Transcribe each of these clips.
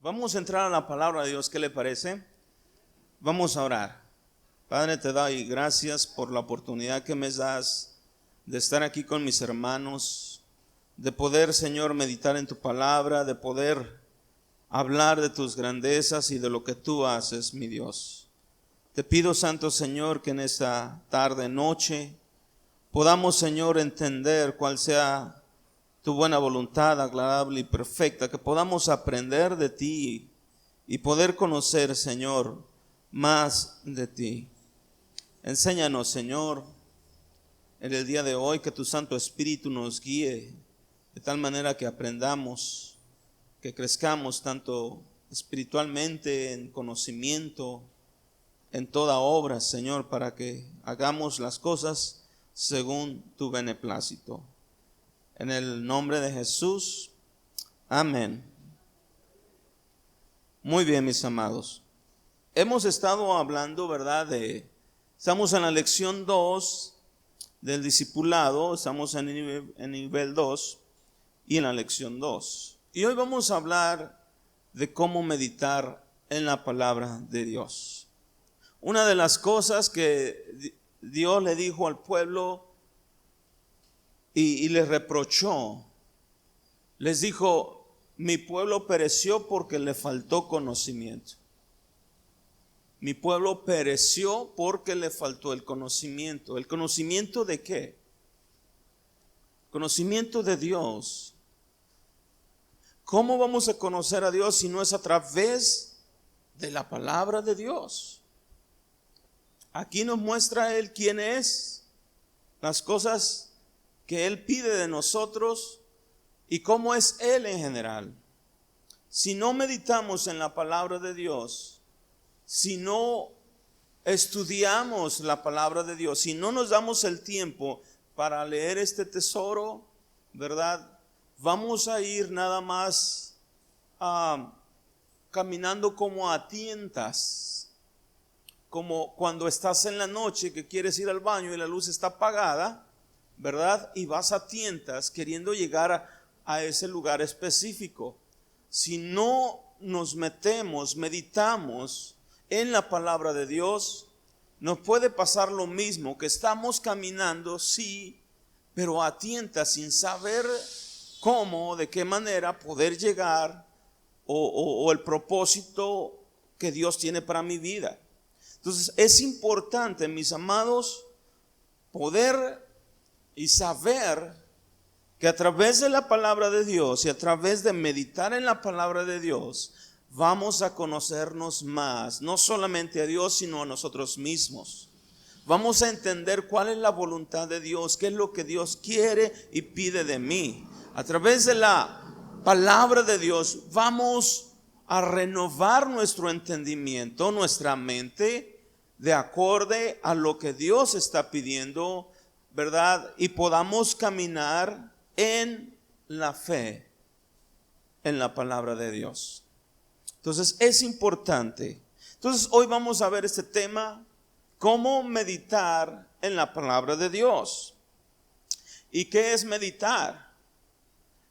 Vamos a entrar a la palabra de Dios, ¿qué le parece? Vamos a orar. Padre, te doy gracias por la oportunidad que me das de estar aquí con mis hermanos, de poder, Señor, meditar en tu palabra, de poder hablar de tus grandezas y de lo que tú haces, mi Dios. Te pido, Santo Señor, que en esta tarde, noche, podamos, Señor, entender cuál sea tu buena voluntad, agradable y perfecta, que podamos aprender de ti y poder conocer, Señor, más de ti. Enséñanos, Señor, en el día de hoy, que tu Santo Espíritu nos guíe de tal manera que aprendamos, que crezcamos tanto espiritualmente, en conocimiento, en toda obra, Señor, para que hagamos las cosas según tu beneplácito. En el nombre de Jesús, amén. Muy bien, mis amados. Hemos estado hablando, ¿verdad? Estamos en la lección 2 del discipulado, estamos en nivel 2 y en la lección 2. Y hoy vamos a hablar de cómo meditar en la palabra de Dios. Una de las cosas que Dios le dijo al pueblo y les reprochó, les dijo: mi pueblo pereció porque le faltó conocimiento. Mi pueblo pereció porque le faltó el conocimiento. ¿El conocimiento de qué? Conocimiento de Dios. ¿Cómo vamos a conocer a Dios si no es a través de la palabra de Dios? Aquí nos muestra Él quién es, las cosas que Él pide de nosotros y cómo es Él en general. Si no meditamos en la palabra de Dios, si no estudiamos la palabra de Dios, si no nos damos el tiempo para leer este tesoro, ¿verdad? Vamos a ir nada más caminando como a tientas, como cuando estás en la noche que quieres ir al baño y la luz está apagada, ¿verdad? Y vas a tientas queriendo llegar a ese lugar específico. Si no nos metemos, meditamos en la palabra de Dios, nos puede pasar lo mismo, que estamos caminando, sí, pero a tientas, sin saber cómo, de qué manera poder llegar o el propósito que Dios tiene para mi vida. Entonces es importante, mis amados, poder y saber que a través de la palabra de Dios y a través de meditar en la palabra de Dios, vamos a conocernos más, no solamente a Dios, sino a nosotros mismos. Vamos a entender cuál es la voluntad de Dios, qué es lo que Dios quiere y pide de mí. A través de la palabra de Dios vamos a renovar nuestro entendimiento, nuestra mente, de acorde a lo que Dios está pidiendo, ¿verdad? Y podamos caminar en la fe, en la palabra de Dios. Entonces es importante. Entonces hoy vamos a ver este tema: cómo meditar en la palabra de Dios. ¿Y qué es meditar?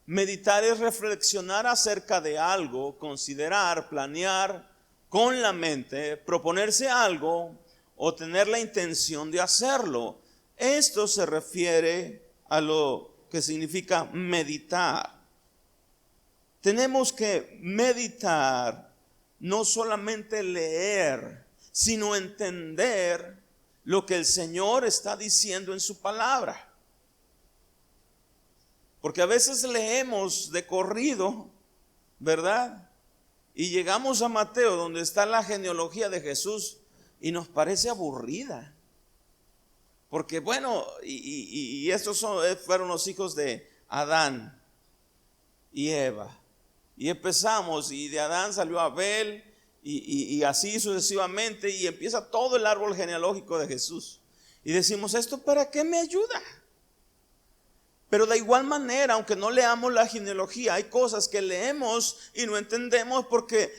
Meditar es reflexionar acerca de algo, considerar, planear con la mente, proponerse algo o tener la intención de hacerlo. Esto se refiere a lo que significa meditar. Tenemos que meditar, no solamente leer, sino entender lo que el Señor está diciendo en su palabra. Porque a veces leemos de corrido, ¿verdad? Y llegamos a Mateo, donde está la genealogía de Jesús, y nos parece aburrida. Porque bueno, y estos fueron los hijos de Adán y Eva. Y empezamos, y de Adán salió Abel, y así sucesivamente, y empieza todo el árbol genealógico de Jesús. Y decimos: ¿esto para qué me ayuda? Pero de igual manera, aunque no leamos la genealogía, hay cosas que leemos y no entendemos porque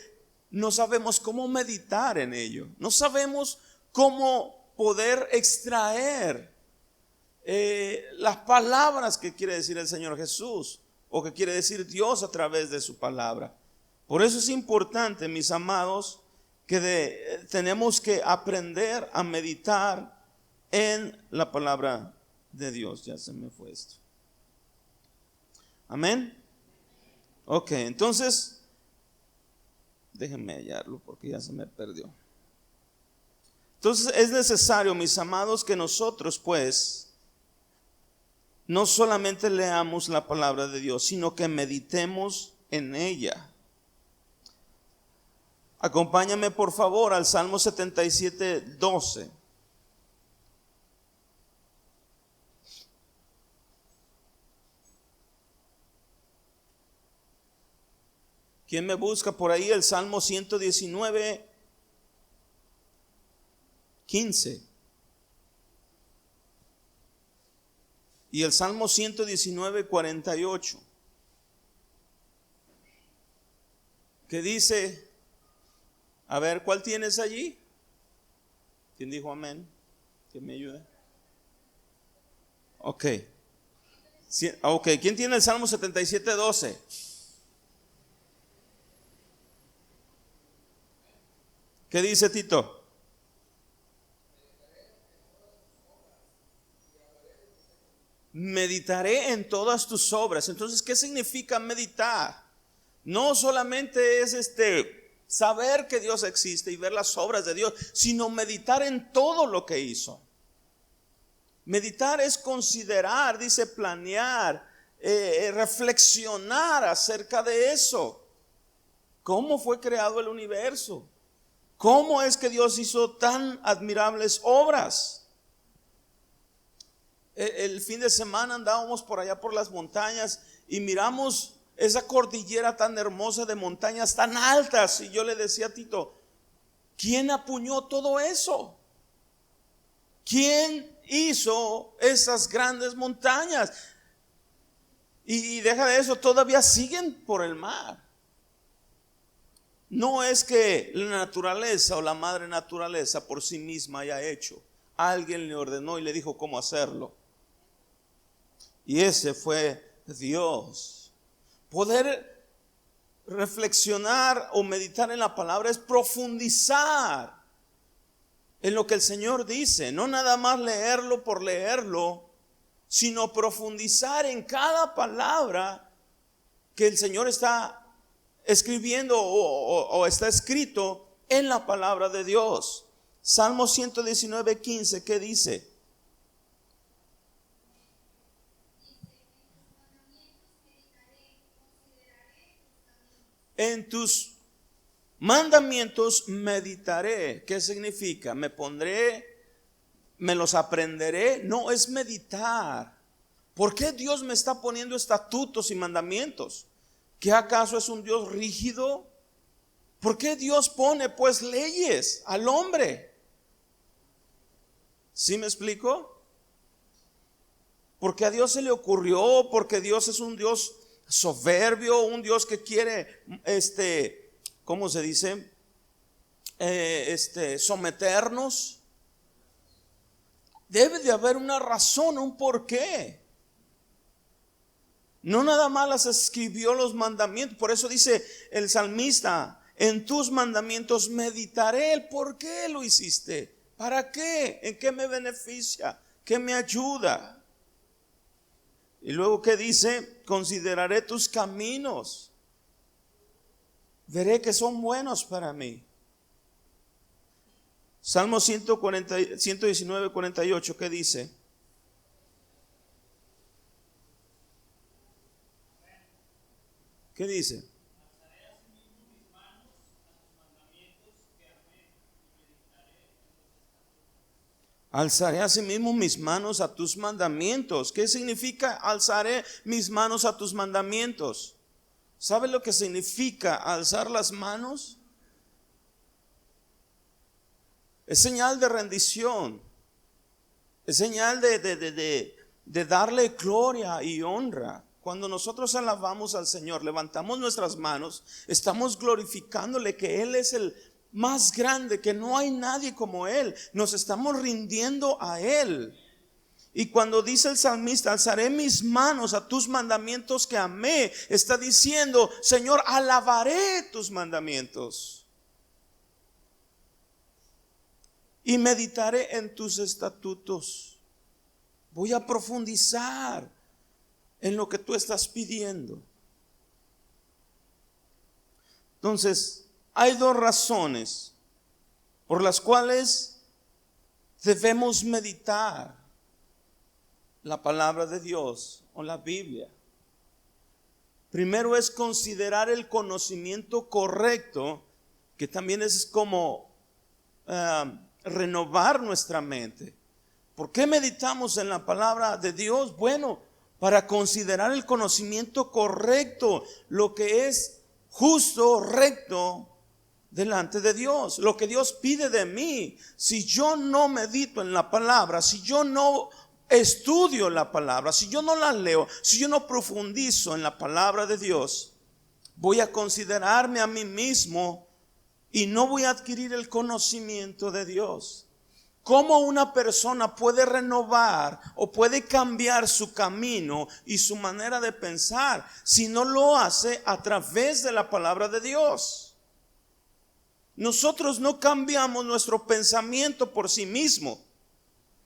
no sabemos cómo meditar en ello. No sabemos cómo poder extraer las palabras que quiere decir el Señor Jesús o que quiere decir Dios a través de su palabra. Por eso es importante, mis amados, que tenemos que aprender a meditar en la palabra de Dios. Ya se me fue esto. Amén. Ok, entonces déjenme hallarlo porque ya se me perdió. Entonces es necesario, mis amados, que nosotros pues no solamente leamos la palabra de Dios, sino que meditemos en ella. Acompáñame por favor al Salmo 77:12. ¿Quién me busca por ahí? El Salmo 119:15. Y el Salmo 119:48. ¿Qué dice? A ver, ¿cuál tienes allí? ¿Quién dijo amén? ¿Quién me ayuda? Ok. Ok, ¿quién tiene el Salmo 77:12? ¿Qué dice Tito? Meditaré en todas tus obras. Entonces, ¿qué significa meditar? No solamente es saber que Dios existe y ver las obras de Dios, sino meditar en todo lo que hizo. Meditar es considerar, dice planear, reflexionar acerca de eso. ¿Cómo fue creado el universo? ¿Cómo es que Dios hizo tan admirables obras? El fin de semana andábamos por allá por las montañas y miramos esa cordillera tan hermosa de montañas tan altas. Y yo le decía a Tito, ¿quién apuñó todo eso? ¿Quién hizo esas grandes montañas? Y deja de eso, todavía siguen por el mar. No es que la naturaleza o la madre naturaleza por sí misma haya hecho. Alguien le ordenó y le dijo cómo hacerlo. Y ese fue Dios. Poder reflexionar o meditar en la palabra es profundizar en lo que el Señor dice. No nada más leerlo por leerlo, sino profundizar en cada palabra que el Señor está escribiendo o está escrito en la palabra de Dios. Salmo 119:15, ¿qué dice? En tus mandamientos meditaré. ¿Qué significa? Me pondré, me los aprenderé. No, es meditar. ¿Por qué Dios me está poniendo estatutos y mandamientos? ¿Qué acaso es un Dios rígido? ¿Por qué Dios pone pues leyes al hombre? ¿Sí me explico? Porque a Dios se le ocurrió, porque Dios es un Dios soberbio, un Dios que quiere, ¿cómo se dice? Someternos. Debe de haber una razón, un porqué. No nada más las escribió los mandamientos. Por eso dice el salmista, en tus mandamientos meditaré. ¿El por qué lo hiciste? ¿Para qué? ¿En qué me beneficia? ¿Qué me ayuda? Y luego ¿qué dice? Consideraré tus caminos. Veré que son buenos para mí. Salmo 119:48, ¿qué dice? ¿Qué dice? Alzaré asimismo mis manos a tus mandamientos. ¿Qué significa alzaré mis manos a tus mandamientos? ¿Sabe lo que significa alzar las manos? Es señal de rendición. Es señal de darle gloria y honra. Cuando nosotros alabamos al Señor, levantamos nuestras manos, estamos glorificándole que Él es el más grande, que no hay nadie como Él. Nos estamos rindiendo a Él. Y cuando dice el salmista, alzaré mis manos a tus mandamientos que amé, está diciendo, Señor, alabaré tus mandamientos y meditaré en tus estatutos. Voy a profundizar en lo que tú estás pidiendo. Entonces, hay dos razones por las cuales debemos meditar la palabra de Dios o la Biblia. Primero es considerar el conocimiento correcto, que también es como renovar nuestra mente. ¿Por qué meditamos en la palabra de Dios? Bueno, para considerar el conocimiento correcto, lo que es justo, recto delante de Dios, lo que Dios pide de mí. Si yo no medito en la palabra, si yo no estudio la palabra, si yo no la leo, si yo no profundizo en la palabra de Dios, voy a considerarme a mí mismo y no voy a adquirir el conocimiento de Dios. ¿Cómo una persona puede renovar o puede cambiar su camino y su manera de pensar si no lo hace a través de la palabra de Dios? Nosotros no cambiamos nuestro pensamiento por sí mismo,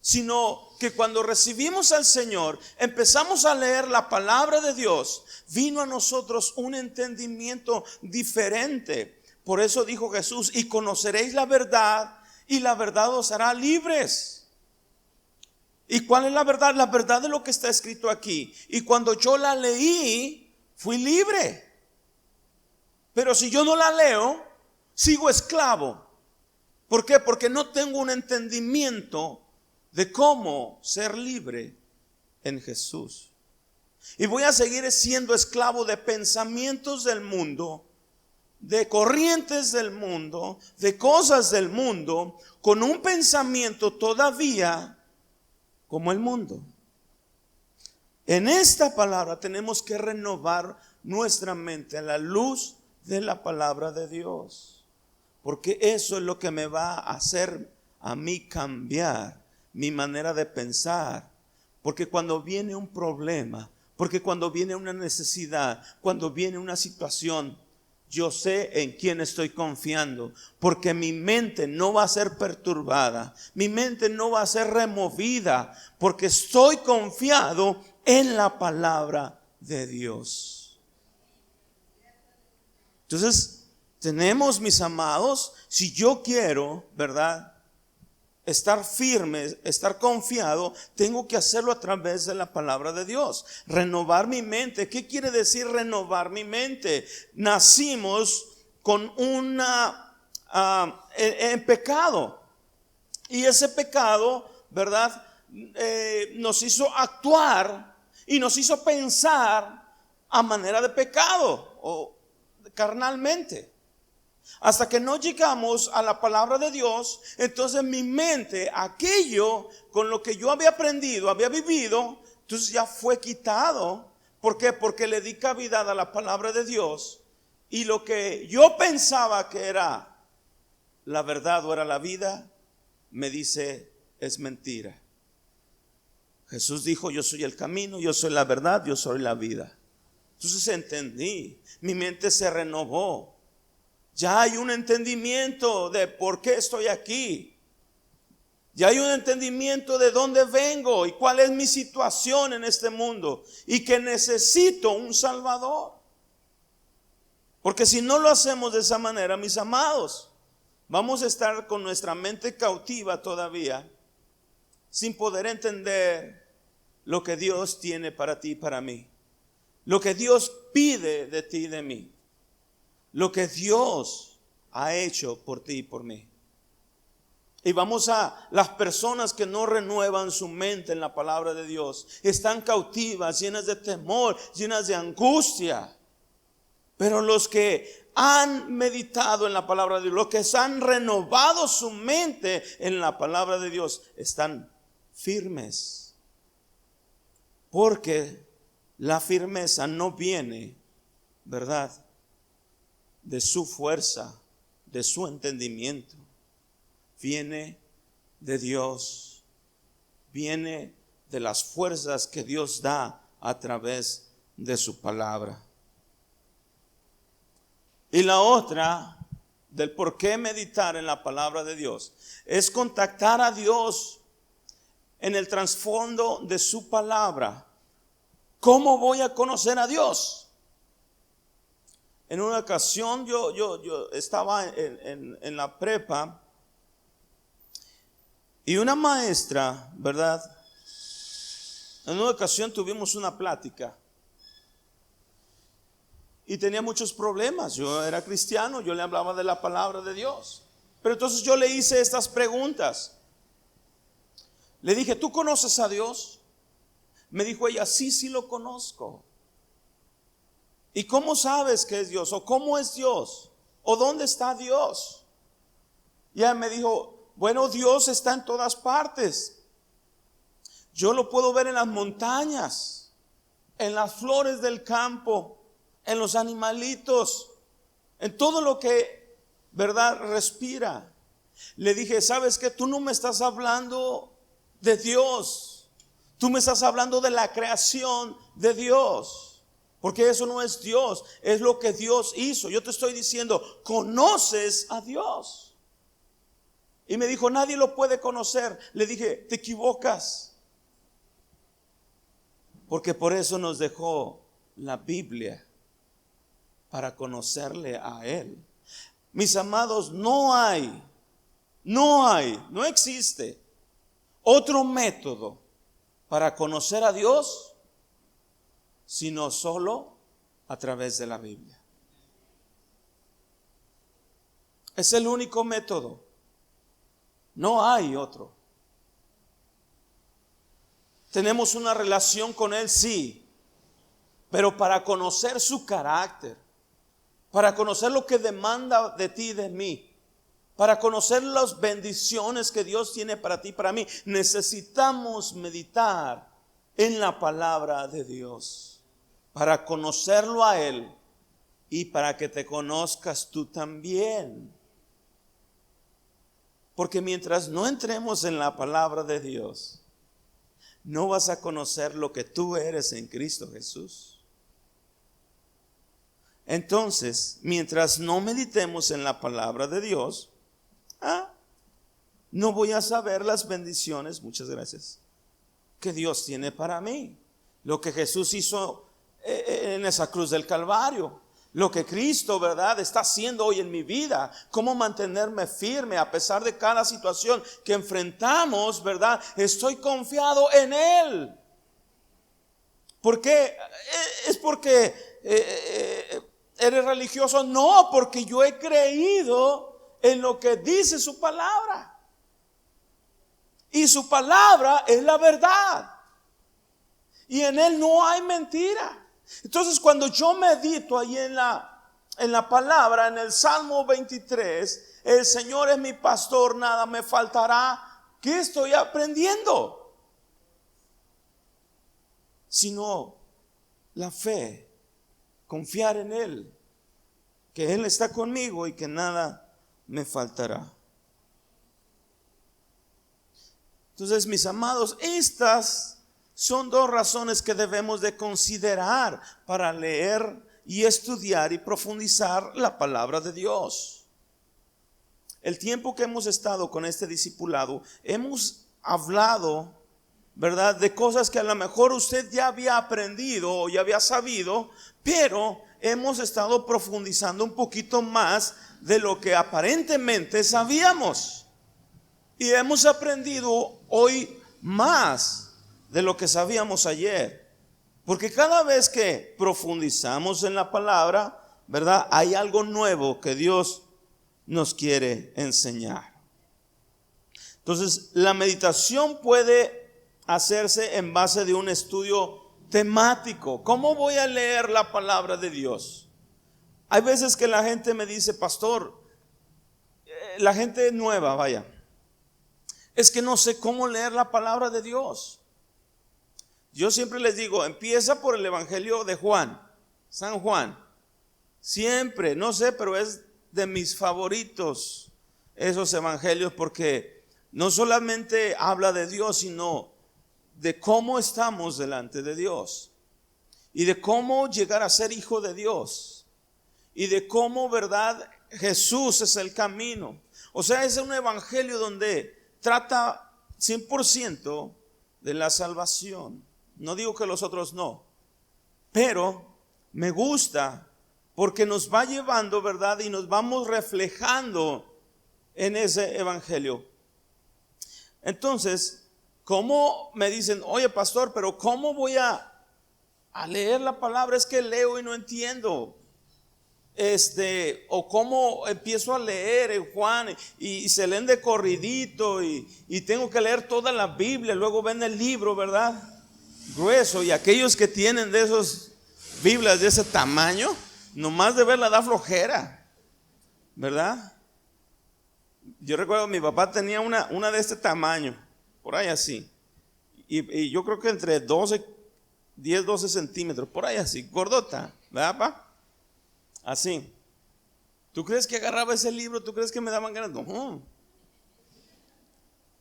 sino que cuando recibimos al Señor, empezamos a leer la palabra de Dios, vino a nosotros un entendimiento diferente. Por eso dijo Jesús, y conoceréis la verdad, y la verdad os hará libres. ¿Y cuál es la verdad? La verdad de lo que está escrito aquí. Y cuando yo la leí, fui libre. Pero si yo no la leo, sigo esclavo. ¿Por qué? Porque no tengo un entendimiento de cómo ser libre en Jesús. Y voy a seguir siendo esclavo de pensamientos del mundo, de corrientes del mundo, de cosas del mundo, con un pensamiento todavía como el mundo. En esta palabra tenemos que renovar nuestra mente a la luz de la palabra de Dios, porque eso es lo que me va a hacer a mí cambiar mi manera de pensar. Porque cuando viene un problema, porque cuando viene una necesidad, cuando viene una situación, yo sé en quién estoy confiando, porque mi mente no va a ser perturbada, mi mente no va a ser removida, porque estoy confiado en la palabra de Dios. Entonces, tenemos, mis amados, si yo quiero, ¿verdad?, estar firme, estar confiado, tengo que hacerlo a través de la palabra de Dios. Renovar mi mente. ¿Qué quiere decir renovar mi mente? Nacimos con en pecado. Y ese pecado, ¿verdad?, nos hizo actuar y nos hizo pensar a manera de pecado o carnalmente. Hasta que no llegamos a la palabra de Dios, entonces mi mente, aquello con lo que yo había aprendido, había vivido, entonces ya fue quitado. ¿Por qué? Porque le di cavidad a la palabra de Dios, y lo que yo pensaba que era la verdad o era la vida, me dice es mentira. Jesús dijo, yo soy el camino, yo soy la verdad, yo soy la vida. Entonces entendí, mi mente se renovó. Ya hay un entendimiento de por qué estoy aquí. Ya hay un entendimiento de dónde vengo y cuál es mi situación en este mundo, y que necesito un Salvador. Porque si no lo hacemos de esa manera, mis amados, vamos a estar con nuestra mente cautiva todavía, sin poder entender lo que Dios tiene para ti y para mí, lo que Dios pide de ti y de mí, lo que Dios ha hecho por ti y por mí. Y vamos a las personas que no renuevan su mente en la palabra de Dios, están cautivas, llenas de temor, llenas de angustia. Pero los que han meditado en la palabra de Dios, los que han renovado su mente en la palabra de Dios, están firmes. Porque la firmeza no viene, ¿verdad?, de su fuerza, de su entendimiento. Viene de Dios, viene de las fuerzas que Dios da a través de su palabra. Y la otra, del por qué meditar en la palabra de Dios, es contactar a Dios en el trasfondo de su palabra. ¿Cómo voy a conocer a Dios? En una ocasión yo estaba en la prepa y una maestra, ¿verdad? En una ocasión tuvimos una plática y tenía muchos problemas. Yo era cristiano, yo le hablaba de la palabra de Dios. Pero entonces yo le hice estas preguntas. Le dije, ¿tú conoces a Dios? Me dijo ella, sí lo conozco. ¿Y cómo sabes que es Dios? ¿O cómo es Dios? ¿O dónde está Dios? Y ella me dijo, bueno, Dios está en todas partes. Yo lo puedo ver en las montañas, en las flores del campo, en los animalitos, en todo lo que, ¿verdad?, respira. Le dije, ¿sabes qué? Tú no me estás hablando de Dios. Tú me estás hablando de la creación de Dios. Porque eso no es Dios, es lo que Dios hizo. Yo te estoy diciendo, ¿conoces a Dios? Y me dijo, nadie lo puede conocer. Le dije, te equivocas. Porque por eso nos dejó la Biblia, para conocerle a Él. Mis amados, no existe otro método para conocer a Dios sino solo a través de la Biblia. Es el único método. No hay otro. Tenemos una relación con Él, sí, pero para conocer su carácter, para conocer lo que demanda de ti y de mí, para conocer las bendiciones que Dios tiene para ti y para mí, necesitamos meditar en la palabra de Dios, para conocerlo a Él y para que te conozcas tú también. Porque mientras no entremos en la palabra de Dios, no vas a conocer lo que tú eres en Cristo Jesús. Entonces, mientras no meditemos en la palabra de Dios, no voy a saber las bendiciones, muchas gracias, que Dios tiene para mí. Lo que Jesús hizo en esa cruz del Calvario, lo que Cristo, ¿verdad?, está haciendo hoy en mi vida, cómo mantenerme firme a pesar de cada situación que enfrentamos, ¿verdad? Estoy confiado en Él. ¿Por qué? ¿Es porque eres religioso? No, porque yo he creído en lo que dice su palabra. Y su palabra es la verdad. Y en Él no hay mentira. Entonces, cuando yo medito ahí en la palabra, en el Salmo 23, el Señor es mi pastor, nada me faltará. ¿Qué estoy aprendiendo? Sino la fe, confiar en Él, que Él está conmigo y que nada me faltará. Entonces, mis amados, estas son dos razones que debemos de considerar para leer y estudiar y profundizar la palabra de Dios. El tiempo que hemos estado con este discipulado, hemos hablado, ¿verdad?, de cosas que a lo mejor usted ya había aprendido o ya había sabido, pero hemos estado profundizando un poquito más de lo que aparentemente sabíamos. Y hemos aprendido hoy más de lo que sabíamos ayer. Porque cada vez que profundizamos en la palabra, ¿verdad?, hay algo nuevo que Dios nos quiere enseñar. Entonces, la meditación puede hacerse en base de un estudio temático. ¿Cómo voy a leer la palabra de Dios? Hay veces que la gente me dice, pastor, la gente nueva, vaya, es que no sé cómo leer la palabra de Dios. Yo siempre les digo, empieza por el Evangelio de Juan, San Juan. Siempre, no sé, pero es de mis favoritos esos evangelios, porque no solamente habla de Dios, sino de cómo estamos delante de Dios y de cómo llegar a ser hijo de Dios y de cómo, verdad, Jesús es el camino. O sea, es un evangelio donde trata 100% de la salvación. No digo que los otros no, pero me gusta porque nos va llevando, verdad, y nos vamos reflejando en ese evangelio. Entonces, ¿cómo me dicen, oye pastor, pero cómo voy a leer la palabra? Es que leo y no entiendo. O cómo empiezo a leer en Juan y se leen de corridito y tengo que leer toda la Biblia. Luego ven el libro, ¿verdad? Grueso, y aquellos que tienen de esos Biblias de ese tamaño, nomás de verla da flojera, ¿verdad? Yo recuerdo mi papá tenía una de este tamaño, por ahí así, y yo creo que entre 10, 12 centímetros, por ahí así, gordota, ¿verdad, pa? Así. ¿Tú crees que agarraba ese libro? ¿Tú crees que me daban ganas? No.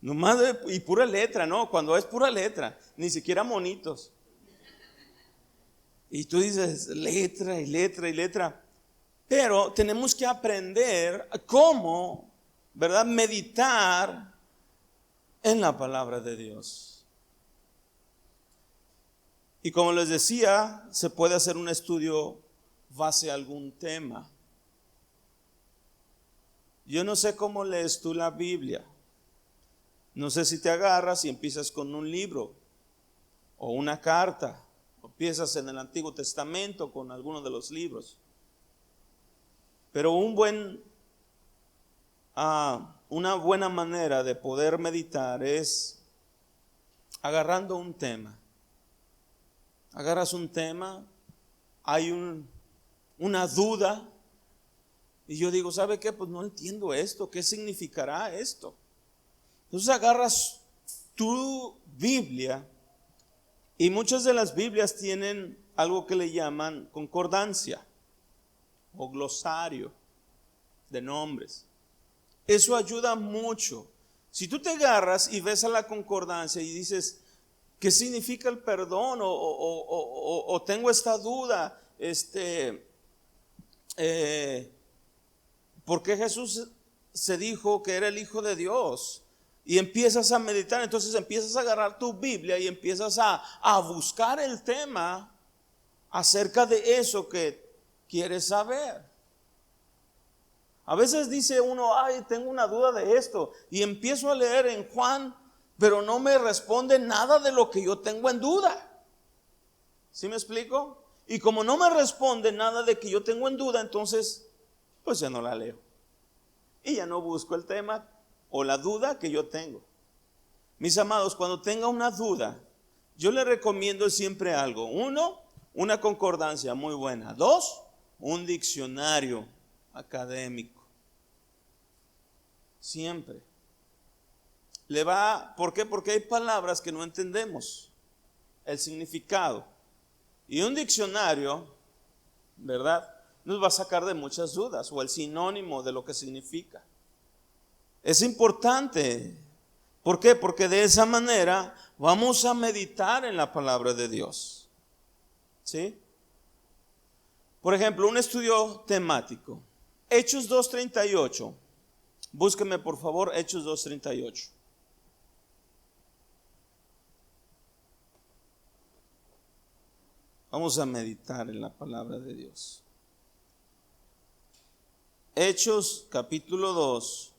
Nomás y pura letra, ¿no? Cuando es pura letra, ni siquiera monitos. Y tú dices letra y letra y letra. Pero tenemos que aprender cómo, ¿verdad?, meditar en la palabra de Dios. Y como les decía, se puede hacer un estudio base a algún tema. Yo no sé cómo lees tú la Biblia. No sé si te agarras y empiezas con un libro o una carta, o empiezas en el Antiguo Testamento con alguno de los libros. Pero una buena manera de poder meditar es agarrando un tema. Agarras un tema, hay una duda, y yo digo, ¿sabe qué? Pues no entiendo esto, ¿qué significará esto? Entonces agarras tu Biblia, y muchas de las Biblias tienen algo que le llaman concordancia o glosario de nombres. Eso ayuda mucho. Si tú te agarras y ves a la concordancia y dices, ¿qué significa el perdón? O tengo esta duda, ¿por qué Jesús se dijo que era el Hijo de Dios? Y empiezas a meditar, entonces empiezas a agarrar tu Biblia y empiezas a buscar el tema acerca de eso que quieres saber. A veces dice uno, ay, tengo una duda de esto, y empiezo a leer en Juan, pero no me responde nada de lo que yo tengo en duda. ¿Sí me explico? Y como no me responde nada de que yo tengo en duda, entonces pues ya no la leo y ya no busco el tema o la duda que yo tengo. Mis amados, cuando tenga una duda, yo le recomiendo siempre algo. 1, una concordancia muy buena. 2, un diccionario académico. Siempre. ¿Por qué? Porque hay palabras que no entendemos el significado. Y un diccionario, ¿verdad?, nos va a sacar de muchas dudas o el sinónimo de lo que significa. Es importante. ¿Por qué? Porque de esa manera vamos a meditar en la palabra de Dios. ¿Sí? Por ejemplo, un estudio temático. Hechos 2:38. Búsqueme por favor Hechos 2:38. Vamos a meditar en la palabra de Dios. Hechos capítulo 2,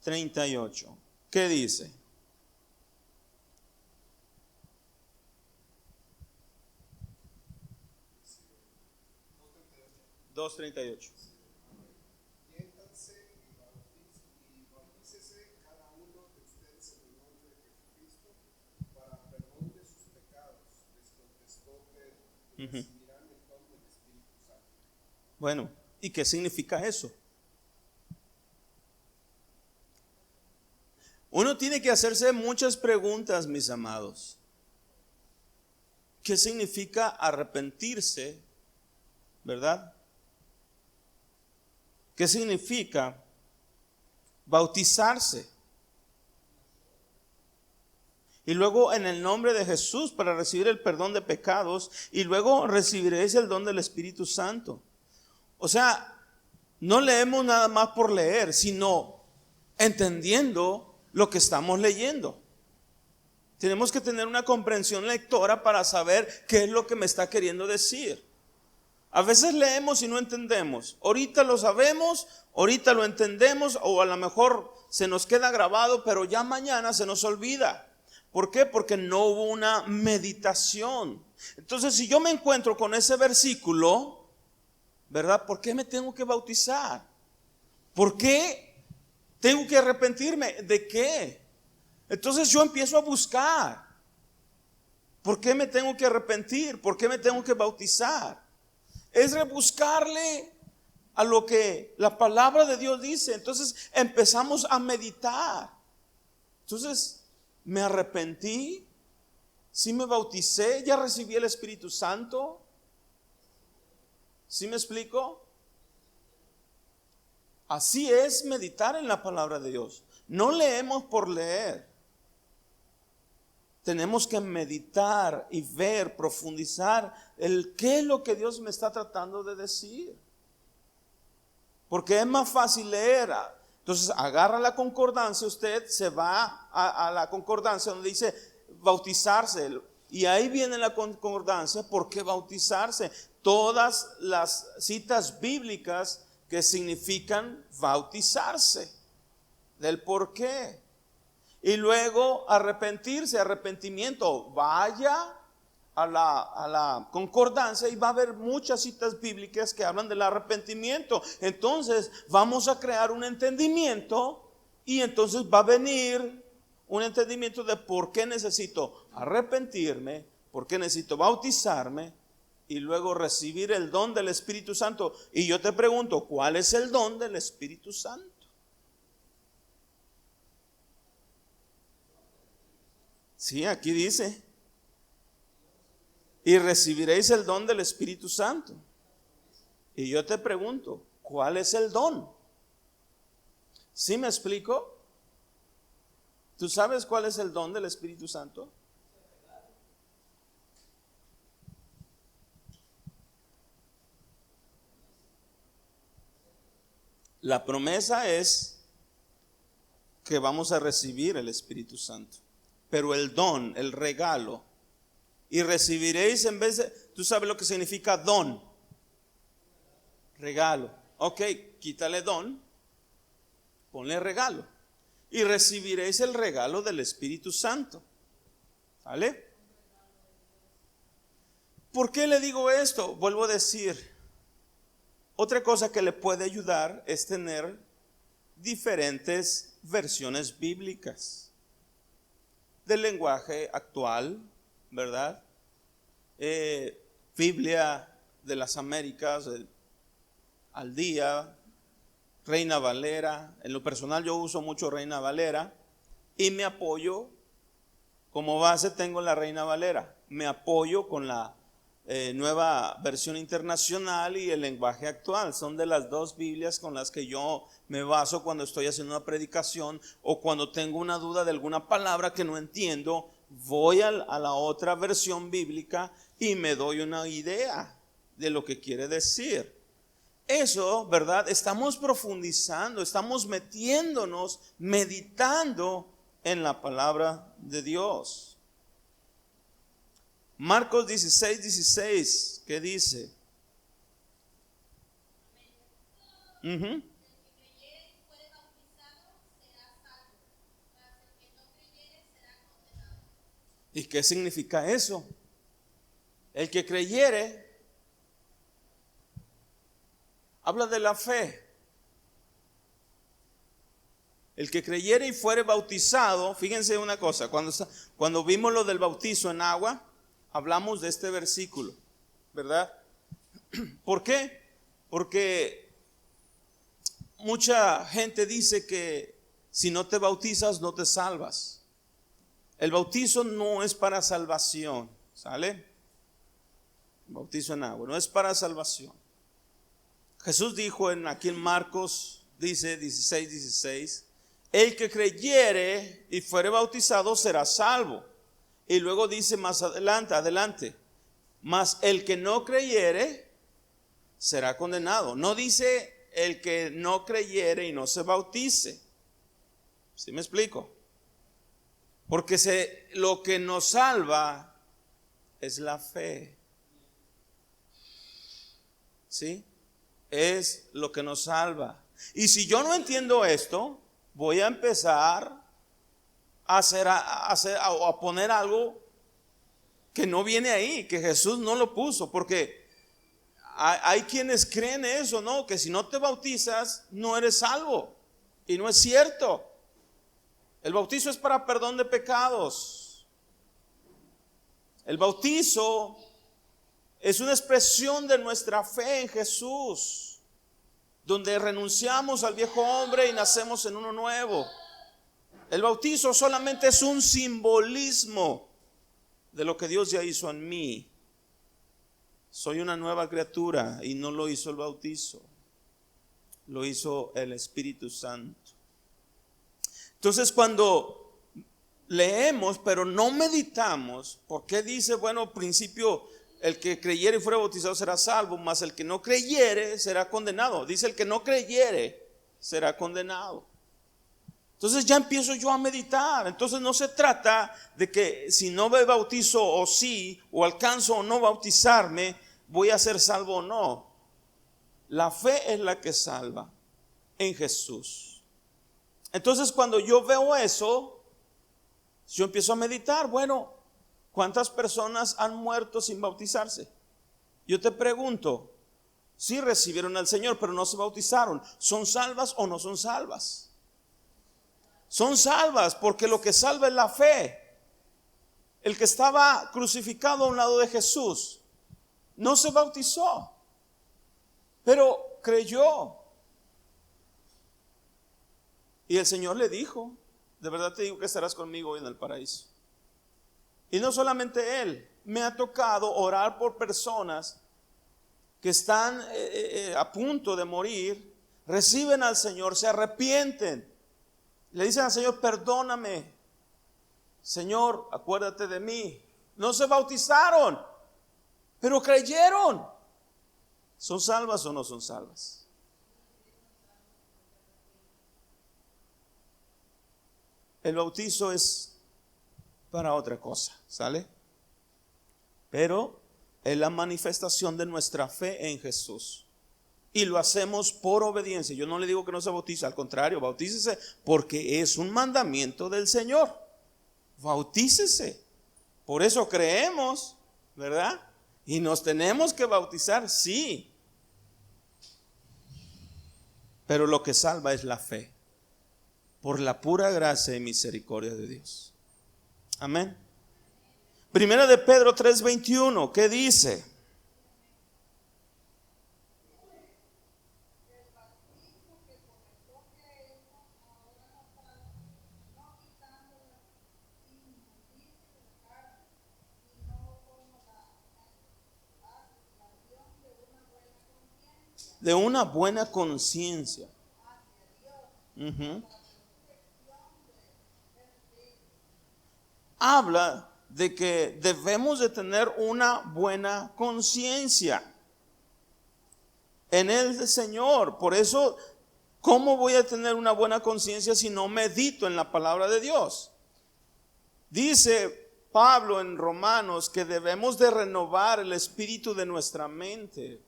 38. ¿Qué dice? Dos 38. Y bautícese cada uno de ustedes en el nombre de Jesucristo para perdón de sus pecados, les contestó Pedro, y recibirán el don del Espíritu Santo. Bueno, ¿y qué significa eso? Uno tiene que hacerse muchas preguntas, mis amados. ¿Qué significa arrepentirse? ¿Verdad? ¿Qué significa bautizarse? Y luego en el nombre de Jesús para recibir el perdón de pecados. Y luego recibiréis el don del Espíritu Santo. O sea, no leemos nada más por leer, sino entendiendo lo que estamos leyendo. Tenemos que tener una comprensión lectora para saber qué es lo que me está queriendo decir. A veces leemos y no entendemos. Ahorita lo sabemos, ahorita lo entendemos, o a lo mejor se nos queda grabado, pero ya mañana se nos olvida. ¿Por qué? Porque no hubo una meditación. Entonces, si yo me encuentro con ese versículo, ¿verdad? ¿Por qué me tengo que bautizar? ¿Por qué tengo que arrepentirme? ¿De qué? Entonces yo empiezo a buscar. ¿Por qué me tengo que arrepentir? ¿Por qué me tengo que bautizar? Es rebuscarle a lo que la palabra de Dios dice. Entonces empezamos a meditar. Entonces, me arrepentí, sí me bauticé, ya recibí el Espíritu Santo. ¿Sí me explico? Así es meditar en la palabra de Dios. No leemos por leer. Tenemos que meditar y ver, profundizar qué es lo que Dios me está tratando de decir. Porque es más fácil leer. Entonces agarra la concordancia, usted se va a la concordancia donde dice bautizarse. Y ahí viene la concordancia, ¿por qué bautizarse? Todas las citas bíblicas que significan bautizarse, del por qué. Y luego arrepentirse, arrepentimiento. Vaya a la concordancia y va a haber muchas citas bíblicas que hablan del arrepentimiento. Entonces vamos a crear un entendimiento y entonces va a venir un entendimiento de por qué necesito arrepentirme, por qué necesito bautizarme y luego recibir el don del Espíritu Santo. Y yo te pregunto, ¿cuál es el don del Espíritu Santo? Sí, aquí dice, y recibiréis el don del Espíritu Santo. Y yo te pregunto, ¿cuál es el don? ¿Sí me explico? ¿Tú sabes cuál es el don del Espíritu Santo? La promesa es que vamos a recibir el Espíritu Santo. Pero el don, el regalo, y recibiréis en vez de, ¿tú sabes lo que significa don? Regalo. Ok, quítale don, ponle regalo. Y recibiréis el regalo del Espíritu Santo. ¿Vale? ¿Por qué le digo esto? Vuelvo a decir, otra cosa que le puede ayudar es tener diferentes versiones bíblicas del lenguaje actual, ¿verdad? Biblia de las Américas, al día, Reina Valera. En lo personal yo uso mucho Reina Valera y me apoyo, como base tengo la Reina Valera, me apoyo con la nueva versión internacional y el lenguaje actual. Son de las dos Biblias con las que yo me baso cuando estoy haciendo una predicación o cuando tengo una duda de alguna palabra que no entiendo. Voy a la otra versión bíblica y me doy una idea de lo que quiere decir. Eso, ¿verdad? Estamos profundizando, estamos metiéndonos, meditando en la palabra de Dios. Marcos 16:16, ¿qué dice? ¿Y qué significa eso? El que creyere, habla de la fe. El que creyere y fuere bautizado, fíjense una cosa, cuando vimos lo del bautizo en agua, hablamos de este versículo, ¿verdad? ¿Por qué? Porque mucha gente dice que si no te bautizas no te salvas. El bautizo no es para salvación, ¿sale? El bautizo en agua no es para salvación. Jesús dijo aquí en Marcos, dice 16:16, el que creyere y fuere bautizado será salvo. Y luego dice más adelante, mas el que no creyere será condenado. No dice el que no creyere y no se bautice. ¿Sí me explico? Porque lo que nos salva es la fe. ¿Sí? Es lo que nos salva. Y si yo no entiendo esto, voy a empezar a poner algo que no viene ahí, que Jesús no lo puso, porque hay quienes creen eso, ¿no? Que si no te bautizas, no eres salvo. Y no es cierto. El bautizo es para perdón de pecados. El bautizo es una expresión de nuestra fe en Jesús, donde renunciamos al viejo hombre y nacemos en uno nuevo. El bautizo solamente es un simbolismo de lo que Dios ya hizo en mí. Soy una nueva criatura y no lo hizo el bautizo, lo hizo el Espíritu Santo. Entonces, cuando leemos pero no meditamos, ¿por qué dice, bueno, principio, el que creyere y fuera bautizado será salvo, mas el que no creyere será condenado? Dice, el que no creyere será condenado. Entonces ya empiezo yo a meditar. Entonces no se trata de que si no me bautizo o sí, o alcanzo o no bautizarme, voy a ser salvo o no. La fe es la que salva en Jesús. Entonces cuando yo veo eso, yo empiezo a meditar. Bueno, ¿cuántas personas han muerto sin bautizarse? Yo te pregunto, sí recibieron al Señor, pero no se bautizaron. ¿Son salvas o no son salvas? Son salvas, porque lo que salva es la fe. El que estaba crucificado a un lado de Jesús no se bautizó, pero creyó. Y el Señor le dijo, de verdad te digo que estarás conmigo hoy en el paraíso. Y no solamente él, me ha tocado orar por personas que están a punto de morir, reciben al Señor, se arrepienten. Le dicen al Señor, perdóname, Señor, acuérdate de mí. No se bautizaron, pero creyeron. ¿Son salvas o no son salvas? El bautizo es para otra cosa, ¿sale? Pero es la manifestación de nuestra fe en Jesús. Y lo hacemos por obediencia. Yo no le digo que no se bautice, al contrario, bautícese porque es un mandamiento del Señor. Bautícese. Por eso creemos, ¿verdad? Y nos tenemos que bautizar, sí. Pero lo que salva es la fe, por la pura gracia y misericordia de Dios. Amén. Primera de Pedro 3:21, ¿qué dice? De una buena conciencia. Habla de que debemos de tener una buena conciencia en el Señor. Por eso, ¿cómo voy a tener una buena conciencia si no medito en la palabra de Dios? Dice Pablo en Romanos que debemos de renovar el espíritu de nuestra mente.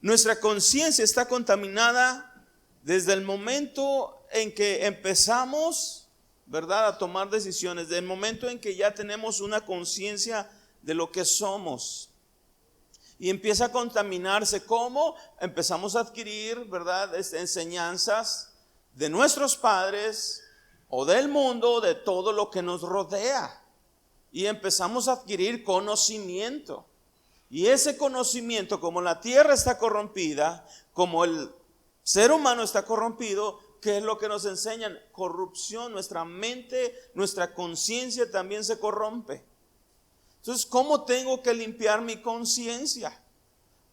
Nuestra conciencia está contaminada desde el momento en que empezamos, ¿verdad?, a tomar decisiones, desde el momento en que ya tenemos una conciencia de lo que somos. Y empieza a contaminarse. ¿Cómo? Empezamos a adquirir, ¿verdad?, enseñanzas de nuestros padres o del mundo, de todo lo que nos rodea. Y empezamos a adquirir conocimiento. Y ese conocimiento, como la tierra está corrompida, como el ser humano está corrompido, ¿qué es lo que nos enseñan? Corrupción. Nuestra mente, nuestra conciencia también se corrompe. Entonces, ¿cómo tengo que limpiar mi conciencia?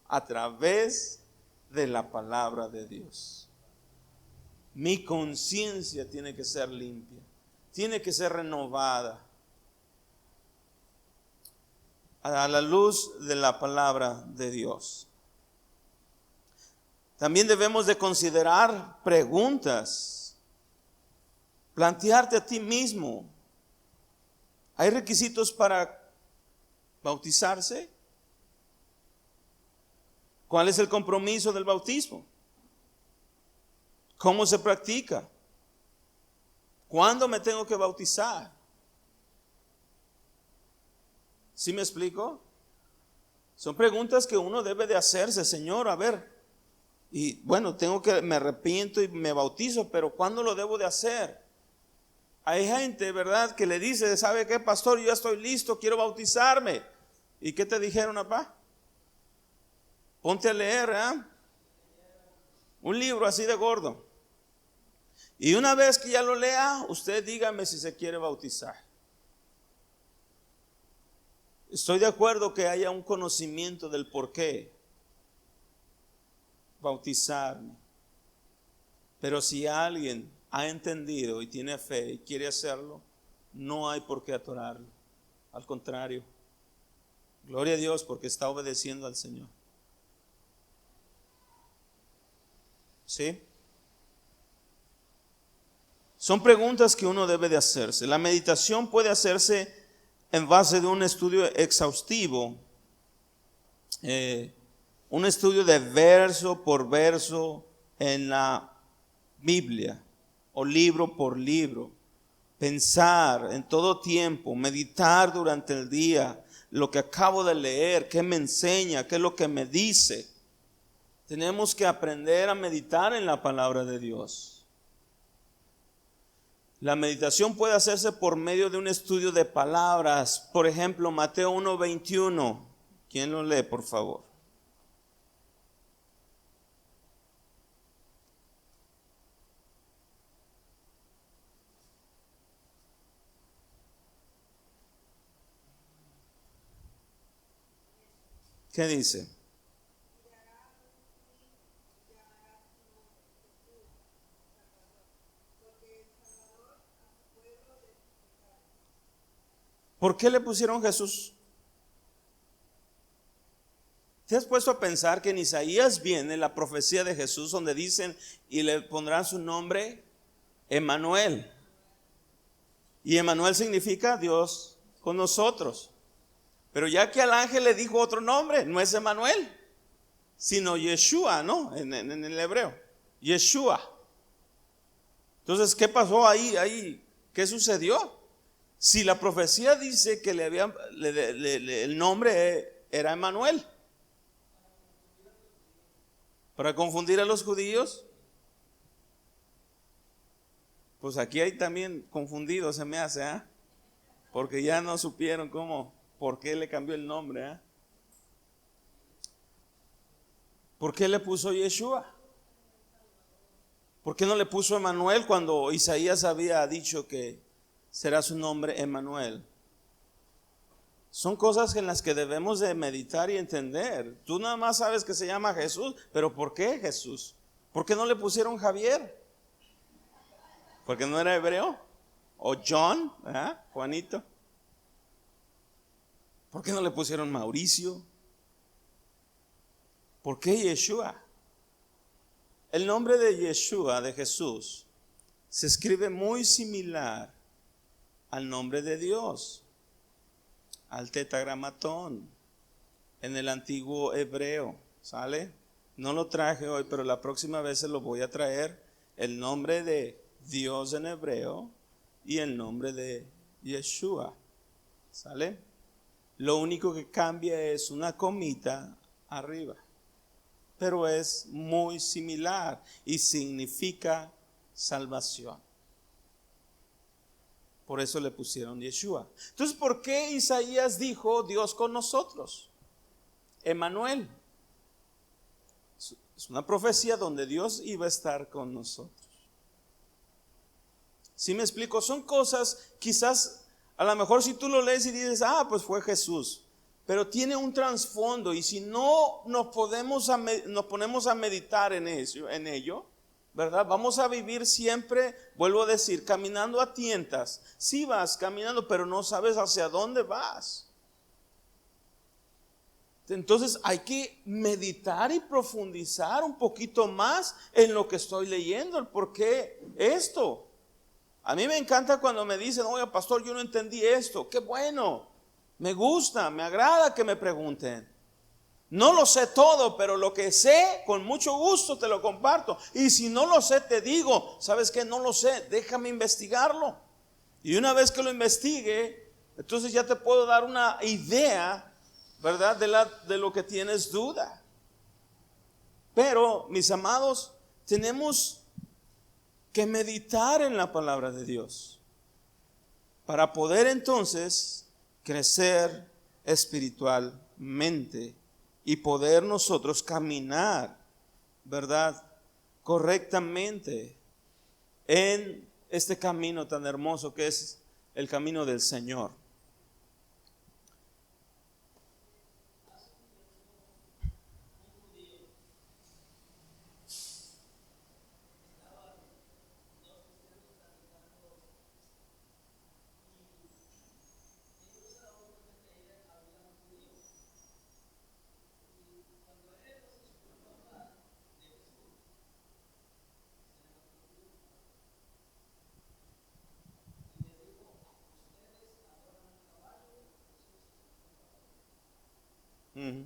A través de la palabra de Dios. Mi conciencia tiene que ser limpia. tiene que ser renovada a la luz de la palabra de Dios. También debemos de considerar preguntas, plantearte a ti mismo: ¿hay requisitos para bautizarse? ¿Cuál es el compromiso del bautismo? ¿Cómo se practica? ¿Cuándo me tengo que bautizar? ¿Sí me explico? Son preguntas que uno debe de hacerse. Señor, a ver, y bueno, me arrepiento y me bautizo, pero ¿cuándo lo debo de hacer? Hay gente, ¿verdad?, que le dice: ¿sabe qué, pastor? Yo ya estoy listo, quiero bautizarme. ¿Y qué te dijeron, papá? Ponte a leer, un libro así de gordo. Y una vez que ya lo lea, usted dígame si se quiere bautizar. Estoy de acuerdo que haya un conocimiento del por qué bautizarme. Pero si alguien ha entendido y tiene fe y quiere hacerlo, no hay por qué atorarlo. Al contrario, gloria a Dios porque está obedeciendo al Señor. ¿Sí? Son preguntas que uno debe de hacerse. La meditación puede hacerse en base de un estudio exhaustivo, un estudio de verso por verso en la Biblia o libro por libro. Pensar en todo tiempo, meditar durante el día lo que acabo de leer, qué me enseña, qué es lo que me dice. Tenemos que aprender a meditar en la palabra de Dios. La meditación puede hacerse por medio de un estudio de palabras. Por ejemplo, Mateo 1:21. ¿Quién lo lee, por favor? ¿Qué dice? ¿Por qué le pusieron Jesús? ¿Te has puesto a pensar que en Isaías viene la profecía de Jesús donde dicen: y le pondrán su nombre Emmanuel? Y Emmanuel significa Dios con nosotros. Pero ya que al ángel le dijo otro nombre, no es Emmanuel, sino Yeshua, ¿no? En el hebreo, Yeshua. Entonces, ¿qué pasó ahí? ¿Qué sucedió? Si la profecía dice que el nombre era Emmanuel, para confundir a los judíos, pues aquí hay también confundidos, se me hace, porque ya no supieron por qué le cambió el nombre. ¿Por qué le puso Yeshua? ¿Por qué no le puso Emmanuel cuando Isaías había dicho que será su nombre Emmanuel? Son cosas en las que debemos de meditar y entender. Tú nada más sabes que se llama Jesús, pero ¿por qué Jesús? ¿Por qué no le pusieron Javier? ¿Porque no era hebreo? ¿O John? Juanito. ¿Por qué no le pusieron Mauricio? ¿Por qué Yeshua? El nombre de Yeshua, de Jesús, se escribe muy similar al nombre de Dios, al tetragramatón, en el antiguo hebreo. ¿Sale? No lo traje hoy, pero la próxima vez se lo voy a traer. El nombre de Dios en hebreo y el nombre de Yeshua. ¿Sale? Lo único que cambia es una comita arriba, pero es muy similar y significa salvación. Por eso le pusieron Yeshua. Entonces, ¿por qué Isaías dijo Dios con nosotros? Emmanuel. Es una profecía donde Dios iba a estar con nosotros. ¿Sí me explico? Son cosas, quizás, a lo mejor si tú lo lees y dices, pues fue Jesús. Pero tiene un trasfondo, y si no nos ponemos a meditar en ello, ¿verdad? Vamos a vivir siempre, vuelvo a decir, caminando a tientas. Sí vas caminando, pero no sabes hacia dónde vas. Entonces hay que meditar y profundizar un poquito más en lo que estoy leyendo, el por qué esto. A mí me encanta cuando me dicen, oye pastor, yo no entendí esto. Qué bueno, me gusta, me agrada que me pregunten. No lo sé todo, pero lo que sé, con mucho gusto te lo comparto. Y si no lo sé, te digo, ¿sabes qué? No lo sé, déjame investigarlo. Y una vez que lo investigue, entonces ya te puedo dar una idea, ¿verdad? De lo que tienes duda. Pero, mis amados, tenemos que meditar en la palabra de Dios para poder entonces crecer espiritualmente y poder nosotros caminar, ¿verdad? Correctamente en este camino tan hermoso que es el camino del Señor. Uh-huh.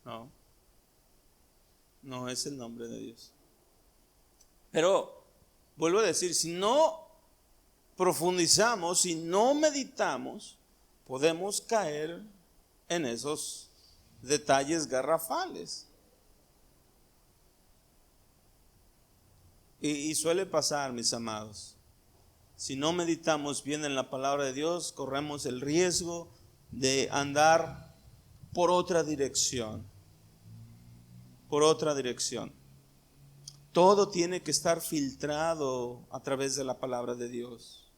No, no es el nombre de Dios. Pero vuelvo a decir, si no profundizamos, si no meditamos, podemos caer en esos detalles garrafales. Y suele pasar, mis amados. Si no meditamos bien en la palabra de Dios, corremos el riesgo de andar por otra dirección. Por otra dirección. Todo tiene que estar filtrado a través de la palabra de Dios.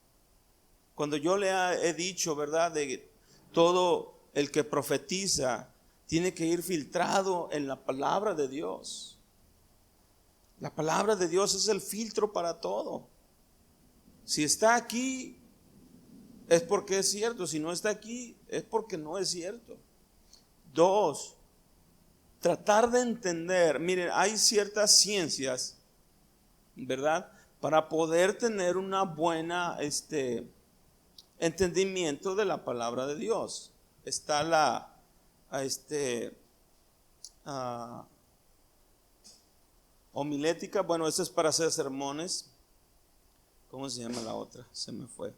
Cuando yo le he dicho, ¿verdad?, de todo el que profetiza tiene que ir filtrado en la palabra de Dios. La palabra de Dios es el filtro para todo. Si está aquí, es porque es cierto. Si no está aquí, es porque no es cierto. 2, tratar de entender. Miren, hay ciertas ciencias, ¿verdad?, para poder tener una buena entendimiento de la palabra de Dios. Está la homilética. Bueno, eso es para hacer sermones. ¿Cómo se llama la otra? Se me fue.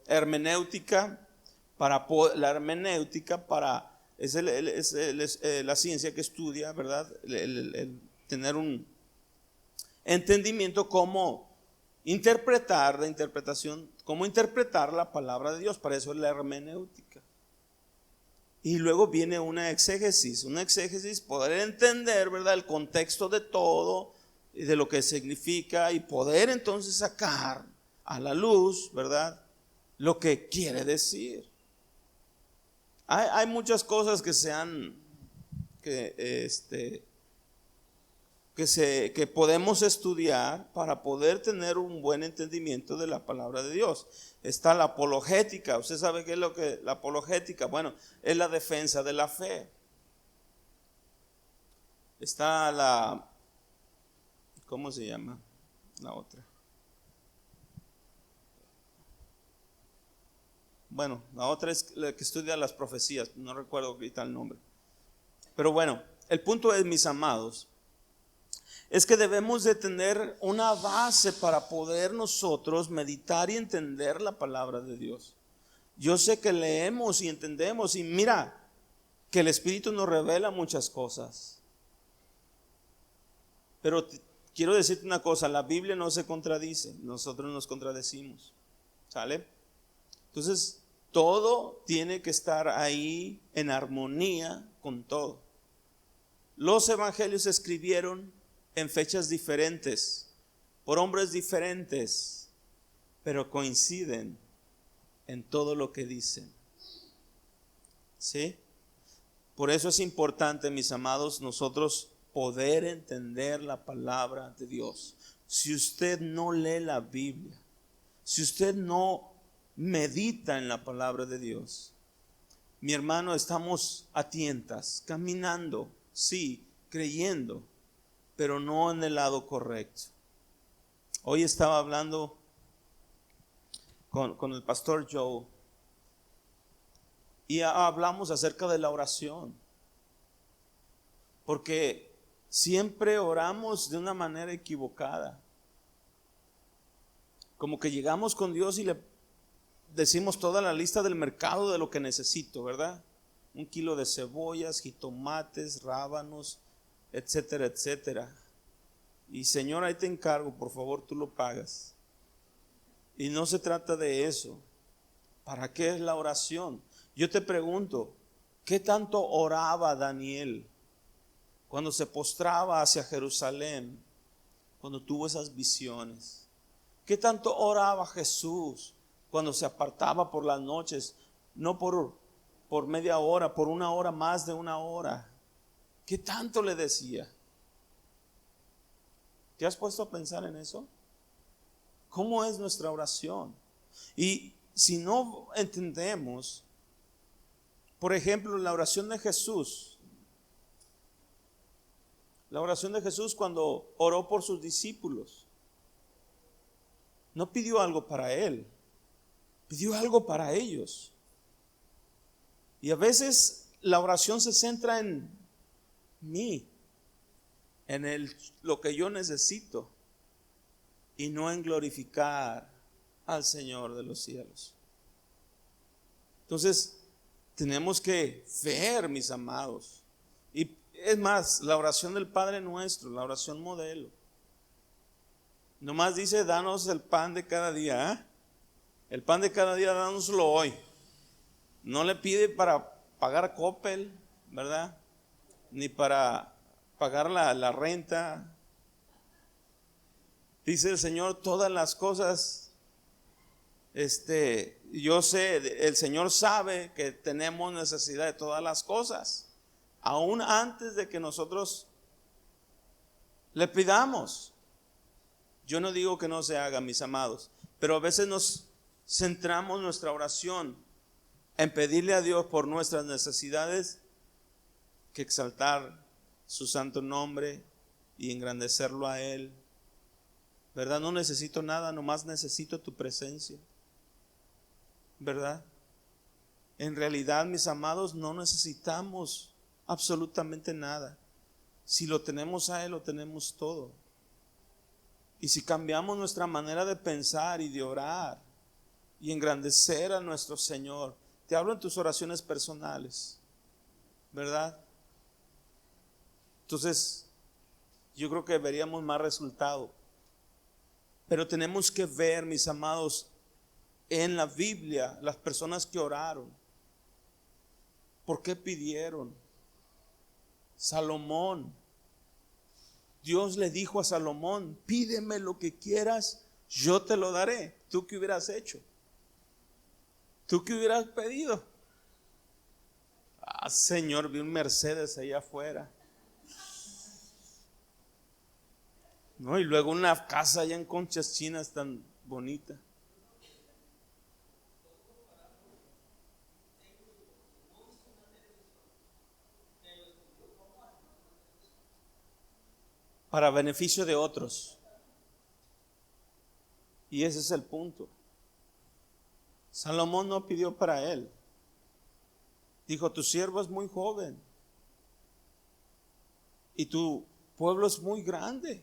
Hermenéutica. La hermenéutica es la ciencia que estudia, ¿verdad? El tener un entendimiento cómo interpretar la interpretación, cómo interpretar la palabra de Dios. Para eso es la hermenéutica. Y luego viene una exégesis, poder entender, ¿verdad?, el contexto de todo y de lo que significa y poder entonces sacar a la luz, ¿verdad?, lo que quiere decir. Hay muchas cosas que podemos estudiar para poder tener un buen entendimiento de la palabra de Dios. Está la apologética. ¿Usted sabe qué es lo que la apologética? Bueno, es la defensa de la fe. Está ¿cómo se llama la otra? Bueno, la otra es la que estudia las profecías. No recuerdo ahorita el nombre. Pero bueno, el punto es, mis amados, es que debemos de tener una base para poder nosotros meditar y entender la palabra de Dios. Yo sé que leemos y entendemos, y mira que el Espíritu nos revela muchas cosas. Pero quiero decirte una cosa, la Biblia no se contradice, nosotros nos contradecimos. ¿Sale? Entonces, todo tiene que estar ahí en armonía con todo. Los evangelios se escribieron en fechas diferentes, por hombres diferentes, pero coinciden en todo lo que dicen. ¿Sí? Por eso es importante, mis amados, nosotros poder entender la palabra de Dios. Si usted no lee la Biblia, si usted no medita en la palabra de Dios, mi hermano, estamos a tientas, caminando, sí, creyendo, pero no en el lado correcto. Hoy estaba hablando con el pastor Joe y hablamos acerca de la oración, porque siempre oramos de una manera equivocada. Como que llegamos con Dios y le decimos toda la lista del mercado de lo que necesito, ¿verdad? 1 kilo de cebollas, jitomates, rábanos, etcétera, etcétera. Y Señor, ahí te encargo, por favor, tú lo pagas. Y no se trata de eso. ¿Para qué es la oración? Yo te pregunto, ¿qué tanto oraba Daniel cuando se postraba hacia Jerusalén, cuando tuvo esas visiones? ¿Qué tanto oraba Jesús cuando se apartaba por las noches, no por media hora, por 1 hora, más de 1 hora? ¿Qué tanto le decía? ¿Te has puesto a pensar en eso? ¿Cómo es nuestra oración? Y si no entendemos, por ejemplo, la oración de Jesús cuando oró por sus discípulos, no pidió algo para él, pidió algo para ellos. Y a veces la oración se centra en mí, en lo que yo necesito, y no en glorificar al Señor de los cielos. Entonces, tenemos que ver, mis amados. Y es más, la oración del Padre Nuestro, la oración modelo, nomás dice: danos el pan de cada día, ¿eh? El pan de cada día, dánoslo hoy. No le pide para pagar Coppel, ¿verdad? Ni para pagar la renta. Dice el Señor: todas las cosas, yo sé, el Señor sabe que tenemos necesidad de todas las cosas, aún antes de que nosotros le pidamos. Yo no digo que no se haga, mis amados, pero a veces nos centramos nuestra oración en pedirle a Dios por nuestras necesidades, que exaltar su santo nombre y engrandecerlo a Él. ¿Verdad? No necesito nada, nomás necesito tu presencia. ¿Verdad? En realidad, mis amados, no necesitamos absolutamente nada. Si lo tenemos a Él, lo tenemos todo. Y si cambiamos nuestra manera de pensar y de orar y engrandecer a nuestro Señor, te hablo en tus oraciones personales, ¿verdad? Entonces, yo creo que veríamos más resultado. Pero tenemos que ver, mis amados, en la Biblia, las personas que oraron, ¿por qué pidieron? Salomón, Dios le dijo a Salomón: pídeme lo que quieras, yo te lo daré. ¿Tú qué hubieras hecho? ¿Tú qué hubieras pedido? Señor, vi un Mercedes allá afuera. No, y luego una casa allá en Conchas Chinas tan bonita. Para beneficio de otros. Y ese es el punto. Salomón no pidió para él. Dijo: tu siervo es muy joven y tu pueblo es muy grande.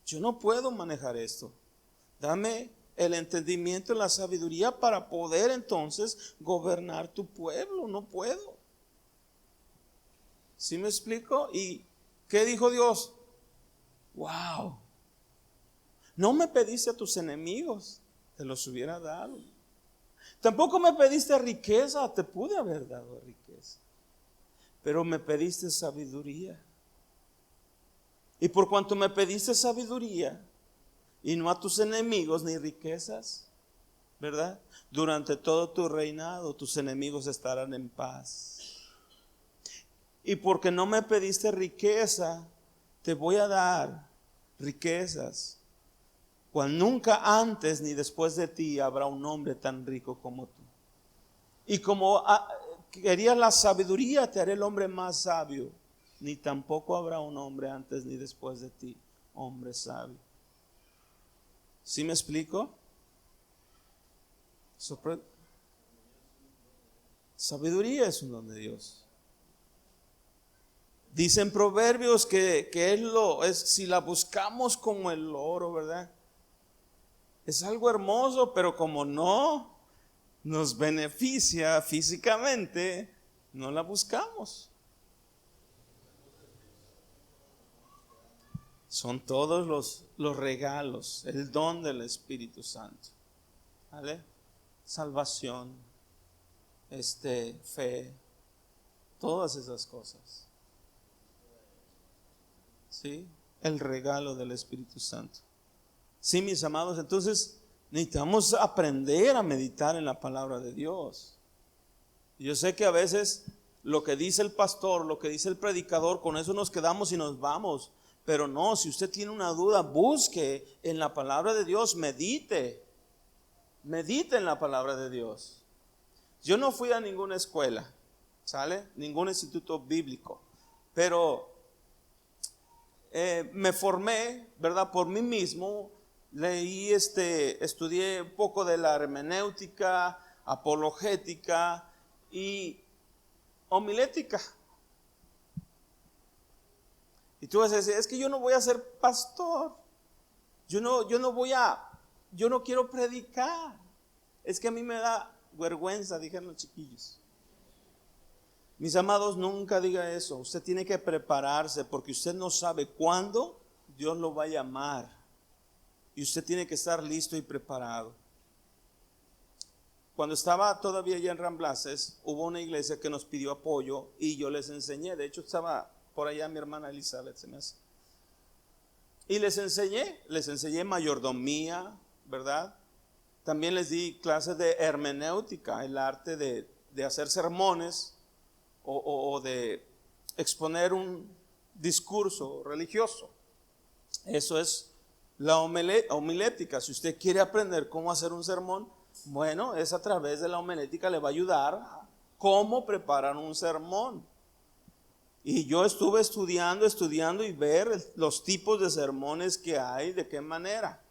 Yo no puedo manejar esto. Dame el entendimiento y la sabiduría para poder entonces gobernar tu pueblo. No puedo. ¿Sí me explico? ¿Y qué dijo Dios? Wow. No me pediste a tus enemigos, te los hubiera dado. Tampoco me pediste riqueza, te pude haber dado riqueza. Pero me pediste sabiduría. Y por cuanto me pediste sabiduría, y no a tus enemigos ni riquezas, ¿verdad? Durante todo tu reinado, tus enemigos estarán en paz. Y porque no me pediste riqueza, te voy a dar riquezas, cual nunca antes ni después de ti habrá un hombre tan rico como tú. Y como querías la sabiduría, te haré el hombre más sabio. Ni tampoco habrá un hombre antes ni después de ti, hombre sabio. ¿Sí me explico? Sabiduría es un don de Dios. Dicen Proverbios que si la buscamos como el oro, ¿verdad? Es algo hermoso, pero como no nos beneficia físicamente, no la buscamos. Son todos los regalos, el don del Espíritu Santo. ¿Vale? Salvación, fe, todas esas cosas. ¿Sí? El regalo del Espíritu Santo. Sí, mis amados, entonces necesitamos aprender a meditar en la palabra de Dios. Yo sé que a veces lo que dice el pastor, lo que dice el predicador, con eso nos quedamos y nos vamos. Pero no, si usted tiene una duda, busque en la palabra de Dios, medite en la palabra de Dios. Yo no fui a ninguna escuela, ¿sale? Ningún instituto bíblico, pero me formé, ¿verdad? Por mí mismo, leí, estudié un poco de la hermenéutica, apologética y homilética. Y tú vas a decir, es que yo no voy a ser pastor, yo no quiero predicar, es que a mí me da vergüenza, dijeron los chiquillos. Mis amados, nunca diga eso. Usted tiene que prepararse porque usted no sabe cuándo Dios lo va a llamar. Y usted tiene que estar listo y preparado. Cuando estaba todavía allá en Ramblaces, hubo una iglesia que nos pidió apoyo y yo les enseñé. De hecho, estaba por allá mi hermana Elizabeth, se me hace. Y les enseñé mayordomía, ¿verdad? También les di clases de hermenéutica, el arte de hacer sermones o de exponer un discurso religioso. Eso es la homilética. Si usted quiere aprender cómo hacer un sermón, bueno, es a través de la homilética, le va a ayudar a cómo preparar un sermón. Y yo estuve estudiando y ver los tipos de sermones que hay, de qué manera.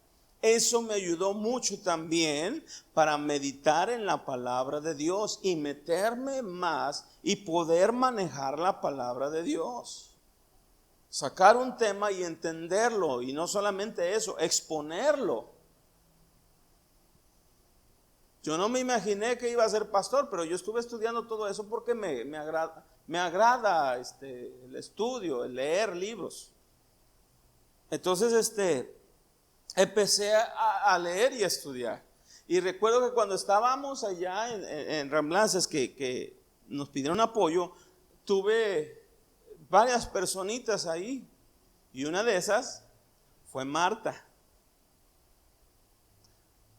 Eso me ayudó mucho también para meditar en la palabra de Dios y meterme más y poder manejar la palabra de Dios. Sacar un tema y entenderlo, y no solamente eso, exponerlo. Yo no me imaginé que iba a ser pastor, pero yo estuve estudiando todo eso porque me agrada el estudio, el leer libros. Entonces empecé a leer y a estudiar. Y recuerdo que cuando estábamos allá en Ramblaces, que nos pidieron apoyo, tuve varias personitas ahí. Y una de esas fue Marta.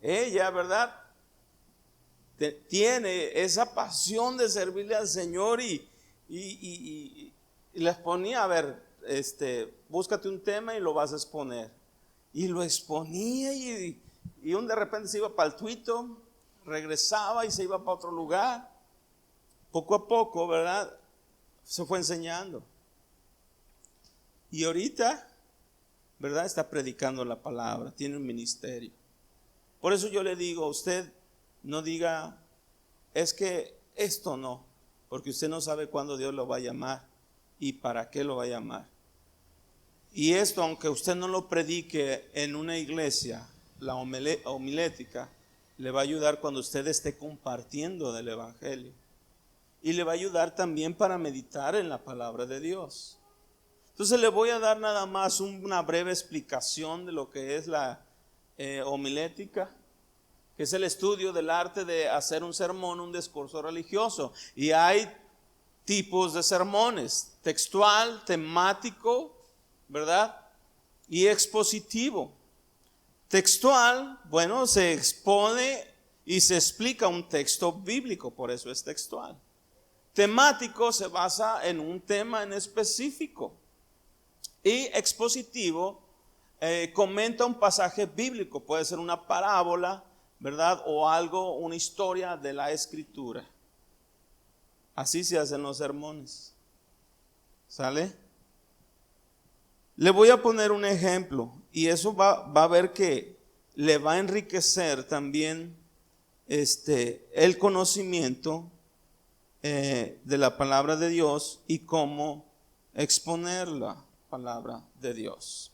Ella, ¿verdad?, tiene esa pasión de servirle al Señor y les ponía, a ver, búscate un tema y lo vas a exponer. Y lo exponía y de repente se iba para el tuito, regresaba y se iba para otro lugar. Poco a poco, ¿verdad?, se fue enseñando. Y ahorita, ¿verdad?, está predicando la palabra, tiene un ministerio. Por eso yo le digo a usted, no diga, es que esto no, porque usted no sabe cuándo Dios lo va a llamar y para qué lo va a llamar. Y esto, aunque usted no lo predique en una iglesia, la homilética, le va a ayudar cuando usted esté compartiendo del evangelio. Y le va a ayudar también para meditar en la palabra de Dios. Entonces le voy a dar nada más una breve explicación de lo que es la homilética, que es el estudio del arte de hacer un sermón, un discurso religioso. Y hay tipos de sermones: textual, temático, ¿verdad?, y expositivo. Textual, bueno, se expone y se explica un texto bíblico, por eso es textual. Temático se basa en un tema en específico. Y expositivo comenta un pasaje bíblico, puede ser una parábola, ¿verdad? O algo, una historia de la Escritura. Así se hacen los sermones. ¿Sale? Le voy a poner un ejemplo y eso va a ver que le va a enriquecer también el conocimiento de la palabra de Dios y cómo exponer la palabra de Dios.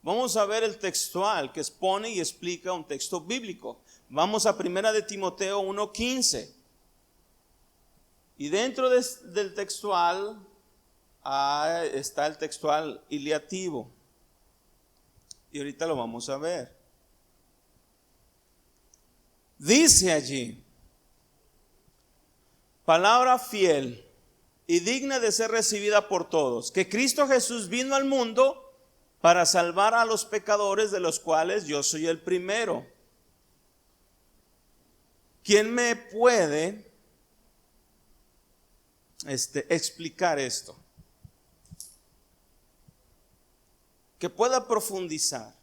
Vamos a ver el textual que expone y explica un texto bíblico. Vamos a 1 de Timoteo 1:15. Y dentro del textual está el textual iliativo. Y ahorita lo vamos a ver. Dice allí: palabra fiel y digna de ser recibida por todos, que Cristo Jesús vino al mundo para salvar a los pecadores, de los cuales yo soy el primero. ¿Quién me puede explicar esto? Que pueda profundizar.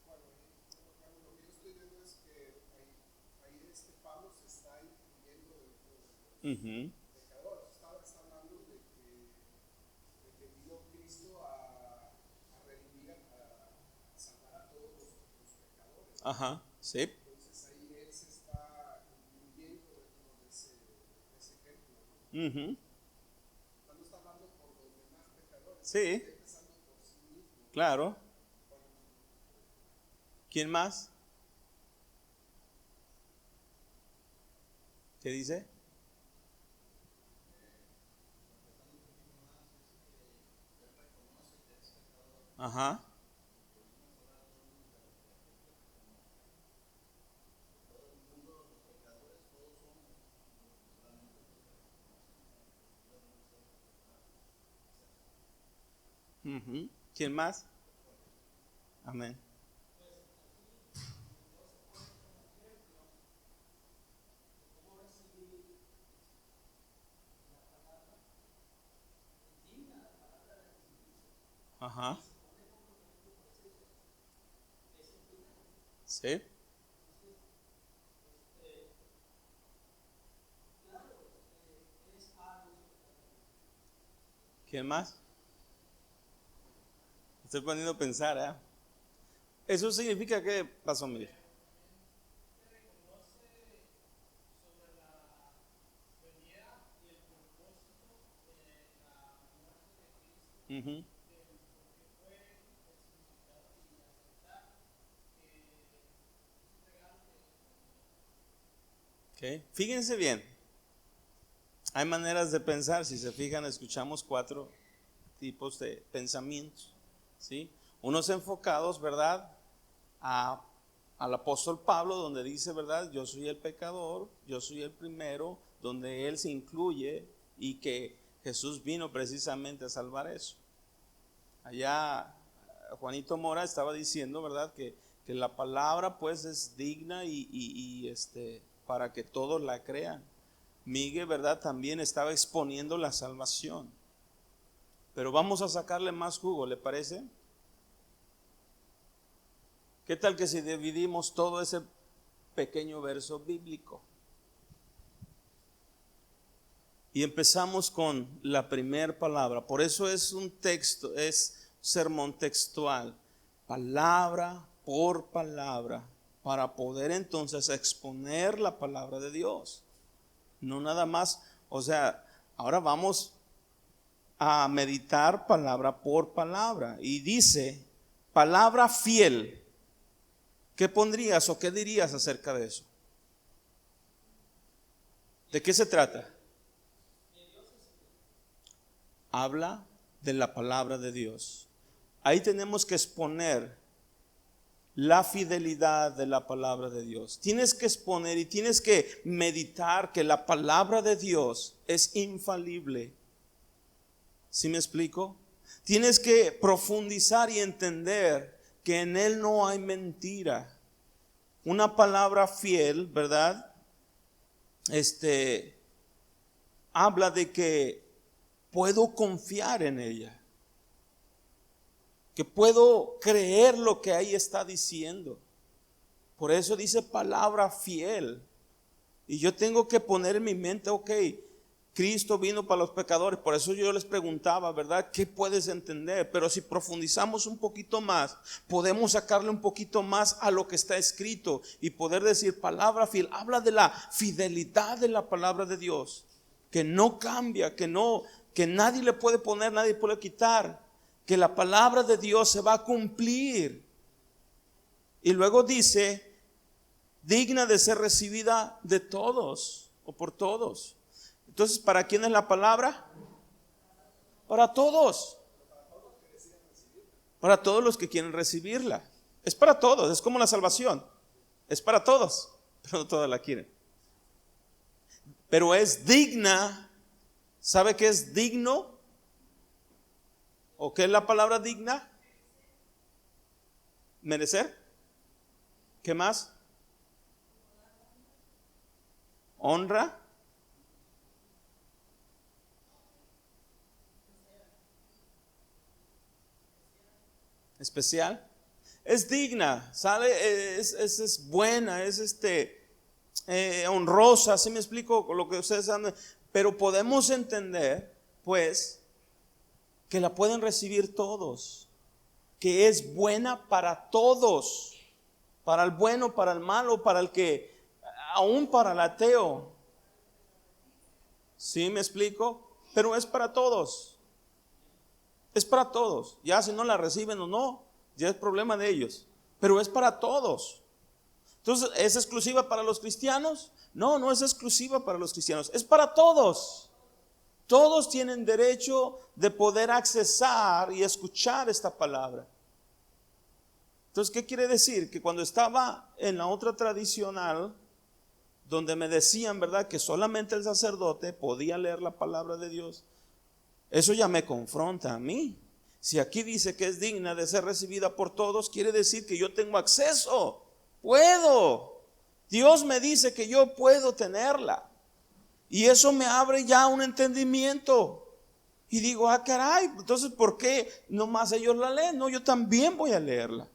Lo que yo estoy viendo es que ahí Pablo se está incluyendo dentro de los pecadores. Está hablando de que vino Cristo a redimir, a salvar a todos los pecadores. Ajá, sí. Entonces ahí él se está incluyendo dentro de ese ejemplo, ¿no? Uh-huh. Cuando está hablando por los demás pecadores, Sí. está empezando por sí mismo. Claro. ¿Quién más? ¿Qué dice? Ajá. Uh-huh. ¿Quién más? Amén. Ajá. Sí. ¿Quién más? Estoy poniendo a pensar, ¿eh? Eso significa que pasó, mire. Uh-huh. Okay. Fíjense bien. Hay maneras de pensar. Si se fijan, escuchamos 4 tipos de pensamientos, ¿sí? Unos enfocados, ¿verdad?, al apóstol Pablo, donde dice, ¿verdad?, yo soy el pecador, yo soy el primero, donde él se incluye y que Jesús vino precisamente a salvar eso. Allá Juanito Mora estaba diciendo, ¿verdad?, que la palabra pues es digna y para que todos la crean. Miguel, ¿verdad?, también estaba exponiendo la salvación. Pero vamos a sacarle más jugo, ¿le parece? ¿Qué tal que si dividimos todo ese pequeño verso bíblico? Y empezamos con la primera palabra. Por eso es un texto, es sermón textual, palabra por palabra, para poder entonces exponer la palabra de Dios. No nada más, o sea, ahora vamos a meditar palabra por palabra. Y dice, palabra fiel. ¿Qué pondrías o qué dirías acerca de eso? ¿De qué se trata? Habla de la palabra de Dios. Ahí tenemos que exponer la fidelidad de la palabra de Dios. Tienes que exponer y tienes que meditar que la palabra de Dios es infalible. ¿Sí me explico? Tienes que profundizar y entender que en Él no hay mentira. Una palabra fiel, ¿verdad? Habla de que puedo confiar en ella, que puedo creer lo que ahí está diciendo. Por eso dice palabra fiel. Y yo tengo que poner en mi mente, ok, Cristo vino para los pecadores. Por eso yo les preguntaba, ¿verdad? ¿Qué puedes entender? Pero si profundizamos un poquito más, podemos sacarle un poquito más a lo que está escrito y poder decir palabra fiel. Habla de la fidelidad de la palabra de Dios, que no cambia, que nadie le puede poner, nadie puede quitar, que la palabra de Dios se va a cumplir. Y luego dice, digna de ser recibida de todos o por todos. Entonces, ¿para quién es la palabra? Para todos. Para todos los que quieren recibirla. Es para todos, es como la salvación. Es para todos, pero no todos la quieren. Pero es digna. ¿Sabe qué es digno? ¿O qué es la palabra digna? Merecer. ¿Qué más? Honra. Especial. Es digna, ¿sabe? Es buena, es honrosa, ¿sí me explico lo que ustedes saben? Pero podemos entender, pues, que la pueden recibir todos, que es buena para todos, para el bueno, para el malo, para el que, aún para el ateo. ¿Sí me explico? Pero es para todos. Es para todos. Ya si no la reciben o no, ya es problema de ellos. Pero es para todos. Entonces, ¿es exclusiva para los cristianos? No, no es exclusiva para los cristianos. Es para todos. Todos tienen derecho de poder accesar y escuchar esta palabra. Entonces, ¿qué quiere decir? Que cuando estaba en la otra tradicional, donde me decían, ¿verdad?, que solamente el sacerdote podía leer la palabra de Dios, eso ya me confronta a mí. Si aquí dice que es digna de ser recibida por todos, quiere decir que yo tengo acceso. Puedo. Dios me dice que yo puedo tenerla. Y eso me abre ya un entendimiento. Y digo, caray, entonces ¿por qué nomás ellos la leen? No, yo también voy a leerla.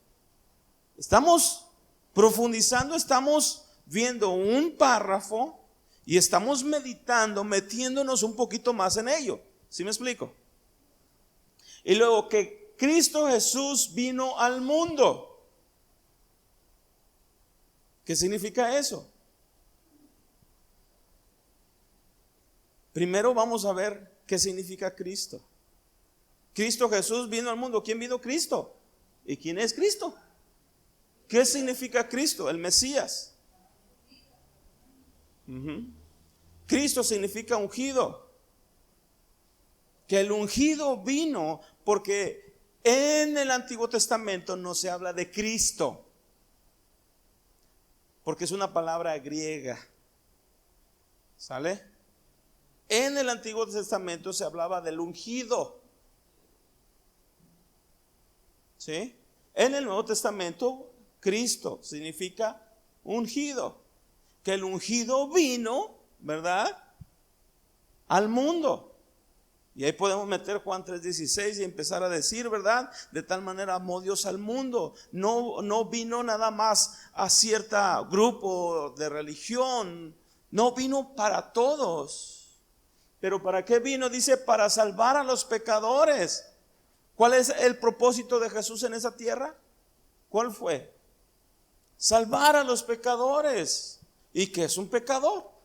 Estamos profundizando, estamos viendo un párrafo y estamos meditando, metiéndonos un poquito más en ello. ¿Sí me explico? Y luego que Cristo Jesús vino al mundo. ¿Qué significa eso? Primero vamos a ver qué significa Cristo. Cristo Jesús vino al mundo. ¿Quién vino? Cristo. ¿Y quién es Cristo? ¿Qué significa Cristo? El Mesías. Cristo significa ungido. Que el ungido vino porque en el Antiguo Testamento no se habla de Cristo, porque es una palabra griega. ¿Sale? En el Antiguo Testamento se hablaba del ungido. ¿Sí? En el Nuevo Testamento, Cristo significa ungido. Que el ungido vino, ¿verdad?, al mundo. Y ahí podemos meter Juan 3:16 y empezar a decir, ¿verdad? De tal manera amó Dios al mundo. No vino nada más a cierto grupo de religión. No, vino para todos. ¿Pero para qué vino? Dice, para salvar a los pecadores. ¿Cuál es el propósito de Jesús en esa tierra? ¿Cuál fue? Salvar a los pecadores. ¿Y qué es un pecador?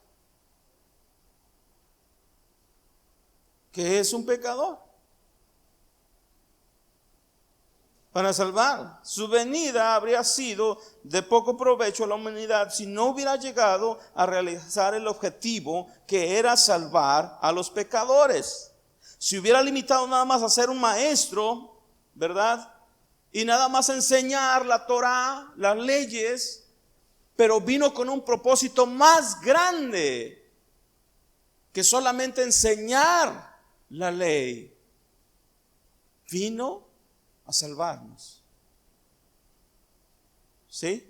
¿Qué es un pecador? Para salvar. Su venida habría sido de poco provecho a la humanidad si no hubiera llegado a realizar el objetivo, que era salvar a los pecadores. Si hubiera limitado nada más a ser un maestro, ¿verdad?, y nada más enseñar la Torá, las leyes, pero vino con un propósito más grande que solamente enseñar la ley. Vino a salvarnos. ¿Sí?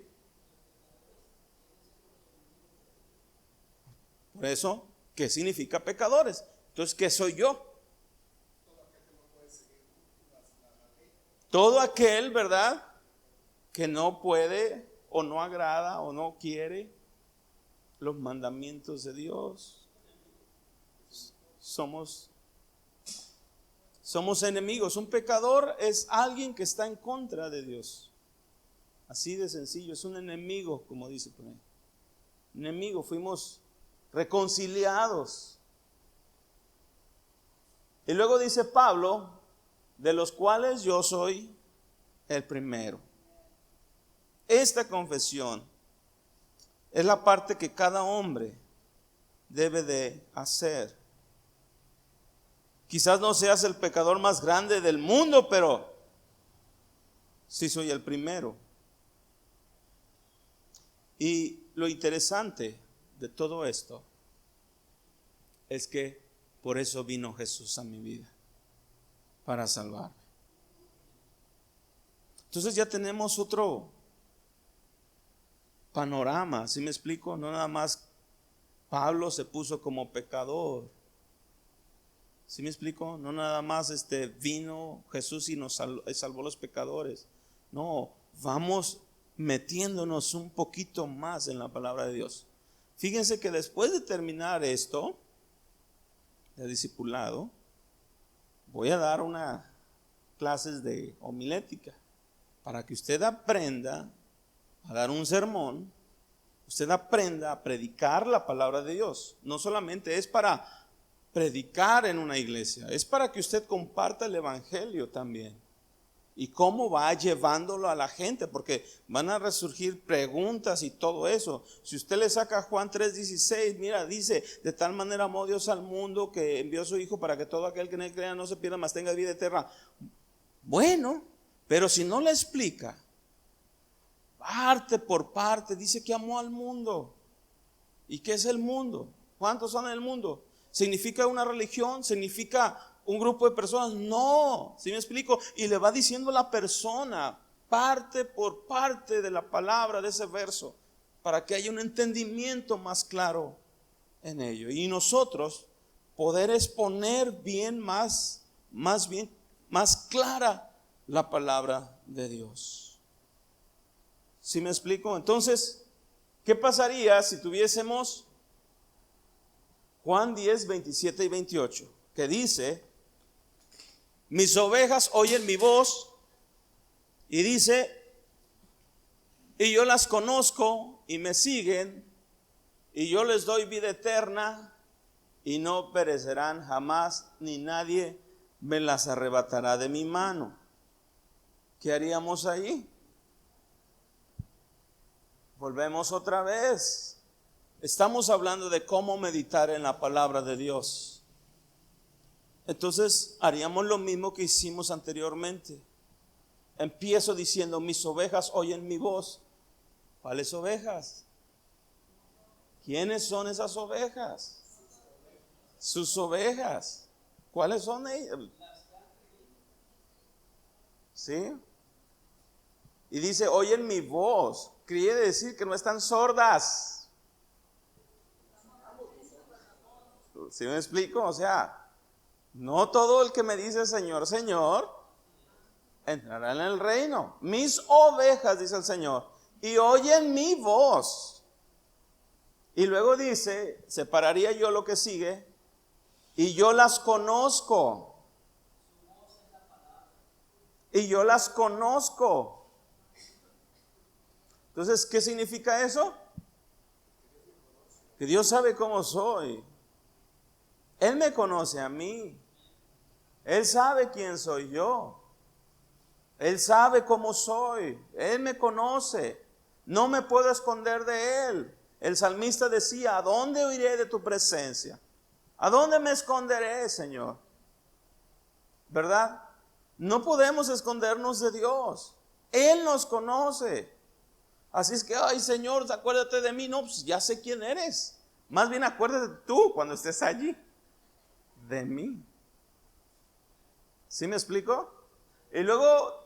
Por eso, ¿qué significa pecadores? Entonces, ¿qué soy yo? Todo aquel, ¿verdad?, que no puede o no agrada o no quiere los mandamientos de Dios. Somos enemigos. Un pecador es alguien que está en contra de Dios. Así de sencillo, es un enemigo, como dice por ahí. Enemigo, fuimos reconciliados. Y luego dice Pablo, de los cuales yo soy el primero. Esta confesión es la parte que cada hombre debe de hacer. Quizás no seas el pecador más grande del mundo, pero sí soy el primero. Y lo interesante de todo esto es que por eso vino Jesús a mi vida, para salvarme. Entonces ya tenemos otro panorama, ¿sí me explico? No nada más Pablo se puso como pecador, ¿sí me explico? No nada más vino Jesús y nos salvó los pecadores. No, vamos metiéndonos un poquito más en la palabra de Dios. Fíjense que después de terminar esto de discipulado, voy a dar unas clases de homilética para que usted aprenda a dar un sermón, usted aprenda a predicar la palabra de Dios. No solamente es para predicar en una iglesia, es para que usted comparta el evangelio también. Y cómo va llevándolo a la gente, porque van a resurgir preguntas y todo eso. Si usted le saca Juan 3:16, mira, dice, de tal manera amó Dios al mundo que envió a su Hijo para que todo aquel que en él crea no se pierda, mas tenga vida eterna. Bueno, pero si no le explica, parte por parte, dice que amó al mundo. ¿Y qué es el mundo? ¿Cuántos son en el mundo? ¿Significa una religión? ¿Significa un grupo de personas? No, ¿sí me explico? Y le va diciendo la persona, parte por parte de la palabra de ese verso, para que haya un entendimiento más claro en ello. Y nosotros poder exponer más clara la palabra de Dios. ¿Sí me explico? Entonces, ¿qué pasaría si tuviésemos Juan 10, 27 y 28? Que dice, mis ovejas oyen mi voz, y dice, y yo las conozco y me siguen, y yo les doy vida eterna, y no perecerán jamás, ni nadie me las arrebatará de mi mano. ¿Qué haríamos ahí? Volvemos otra vez. Estamos hablando de cómo meditar en la palabra de Dios. Entonces haríamos lo mismo que hicimos anteriormente. Empiezo diciendo, mis ovejas oyen mi voz. ¿Cuáles ovejas? ¿Quiénes son esas ovejas? Sus ovejas. ¿Cuáles son ellas? ¿Sí? Y dice, oyen mi voz. Quiere decir que no están sordas. ¿Sí me explico? O sea, no todo el que me dice Señor, Señor, entrará en el reino. Mis ovejas, dice el Señor, y oyen mi voz. Y luego dice, separaría yo lo que sigue, y yo las conozco. Y yo las conozco. Entonces, ¿qué significa eso? Que Dios sabe cómo soy. Él me conoce a mí. Él sabe quién soy yo. Él sabe cómo soy. Él me conoce. No me puedo esconder de Él. El salmista decía, ¿a dónde huiré de tu presencia? ¿A dónde me esconderé, Señor? ¿Verdad? No podemos escondernos de Dios. Él nos conoce. Así es que, ay Señor, acuérdate de mí. No, pues ya sé quién eres. Más bien acuérdate tú cuando estés allí de mí. ¿Sí me explico? Y luego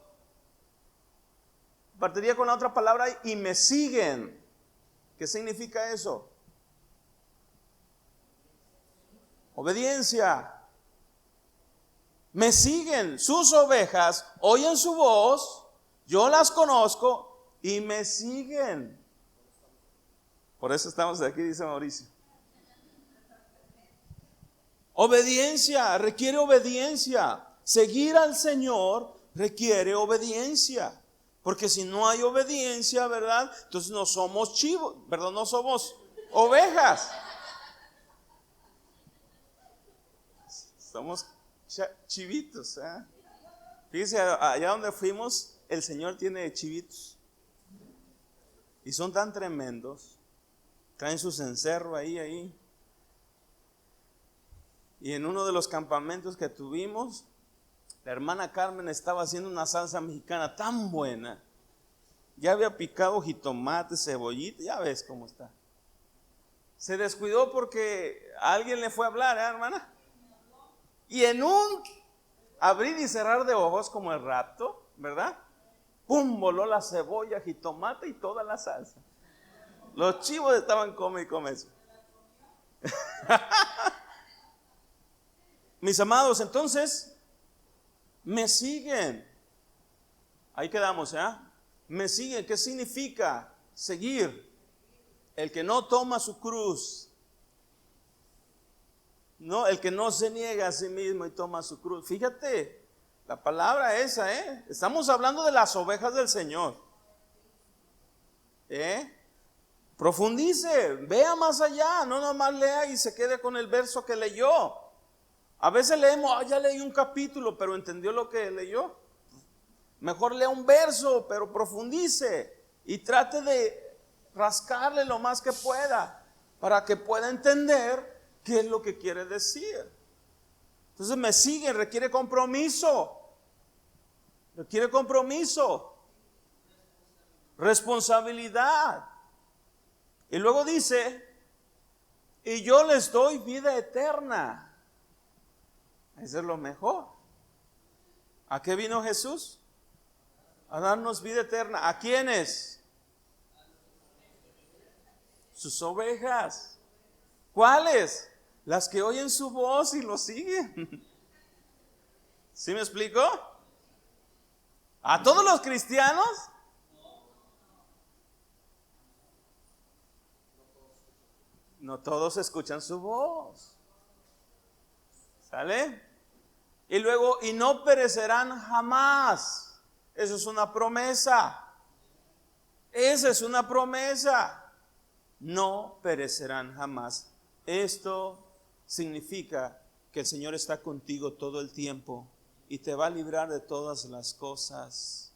partiría con la otra palabra, y me siguen. ¿Qué significa eso? Obediencia. Me siguen, sus ovejas oyen su voz, yo las conozco y me siguen. Por eso estamos aquí, dice Mauricio. Obediencia, requiere obediencia. Seguir al Señor requiere obediencia. Porque si no hay obediencia, ¿verdad? Entonces no somos chivos, ¿verdad? No somos ovejas. Somos chivitos. Fíjense, allá donde fuimos, el Señor tiene chivitos. Y son tan tremendos. Traen su cencerro ahí. Y en uno de los campamentos que tuvimos, la hermana Carmen estaba haciendo una salsa mexicana tan buena. Ya había picado jitomate, cebollita, ya ves cómo está. Se descuidó porque alguien le fue a hablar, hermana? Y en un abrir y cerrar de ojos como el rapto, ¿verdad? ¡Pum! Voló la cebolla, jitomate y toda la salsa. Los chivos estaban come y come eso. Mis amados, entonces, me siguen. Ahí quedamos, Me siguen. ¿Qué significa seguir? El que no toma su cruz. No, el que no se niega a sí mismo y toma su cruz. Fíjate, la palabra esa, Estamos hablando de las ovejas del Señor. Profundice, vea más allá, no nomás lea y se quede con el verso que leyó. A veces leemos, ya leí un capítulo, pero entendió lo que leyó. Mejor lea un verso, pero profundice y trate de rascarle lo más que pueda para que pueda entender qué es lo que quiere decir. Entonces me sigue, requiere compromiso. Requiere compromiso. Responsabilidad. Y luego dice, y yo les doy vida eterna. Eso es lo mejor. ¿A qué vino Jesús? A darnos vida eterna. ¿A quiénes? Sus ovejas. ¿Cuáles? Las que oyen su voz y lo siguen. ¿Sí me explico? ¿A todos los cristianos? No todos escuchan su voz. ¿Sale? Y luego, y no perecerán jamás. Eso es una promesa. Esa es una promesa. No perecerán jamás. Esto significa que el Señor está contigo todo el tiempo y te va a librar de todas las cosas.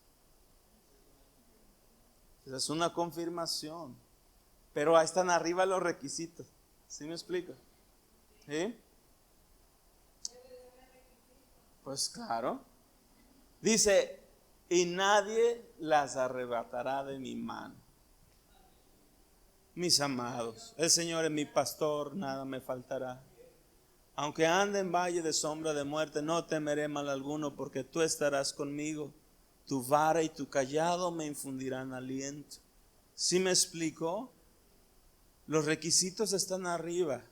Esa es una confirmación. Pero ahí están arriba los requisitos. ¿Sí me explico? ¿Sí? Pues claro. Dice, y nadie las arrebatará de mi mano. Mis amados, el Señor es mi pastor, nada me faltará. Aunque ande en valle de sombra de muerte, no temeré mal alguno, porque tú estarás conmigo. Tu vara y tu cayado me infundirán aliento. ¿Sí me explico? Los requisitos están arriba.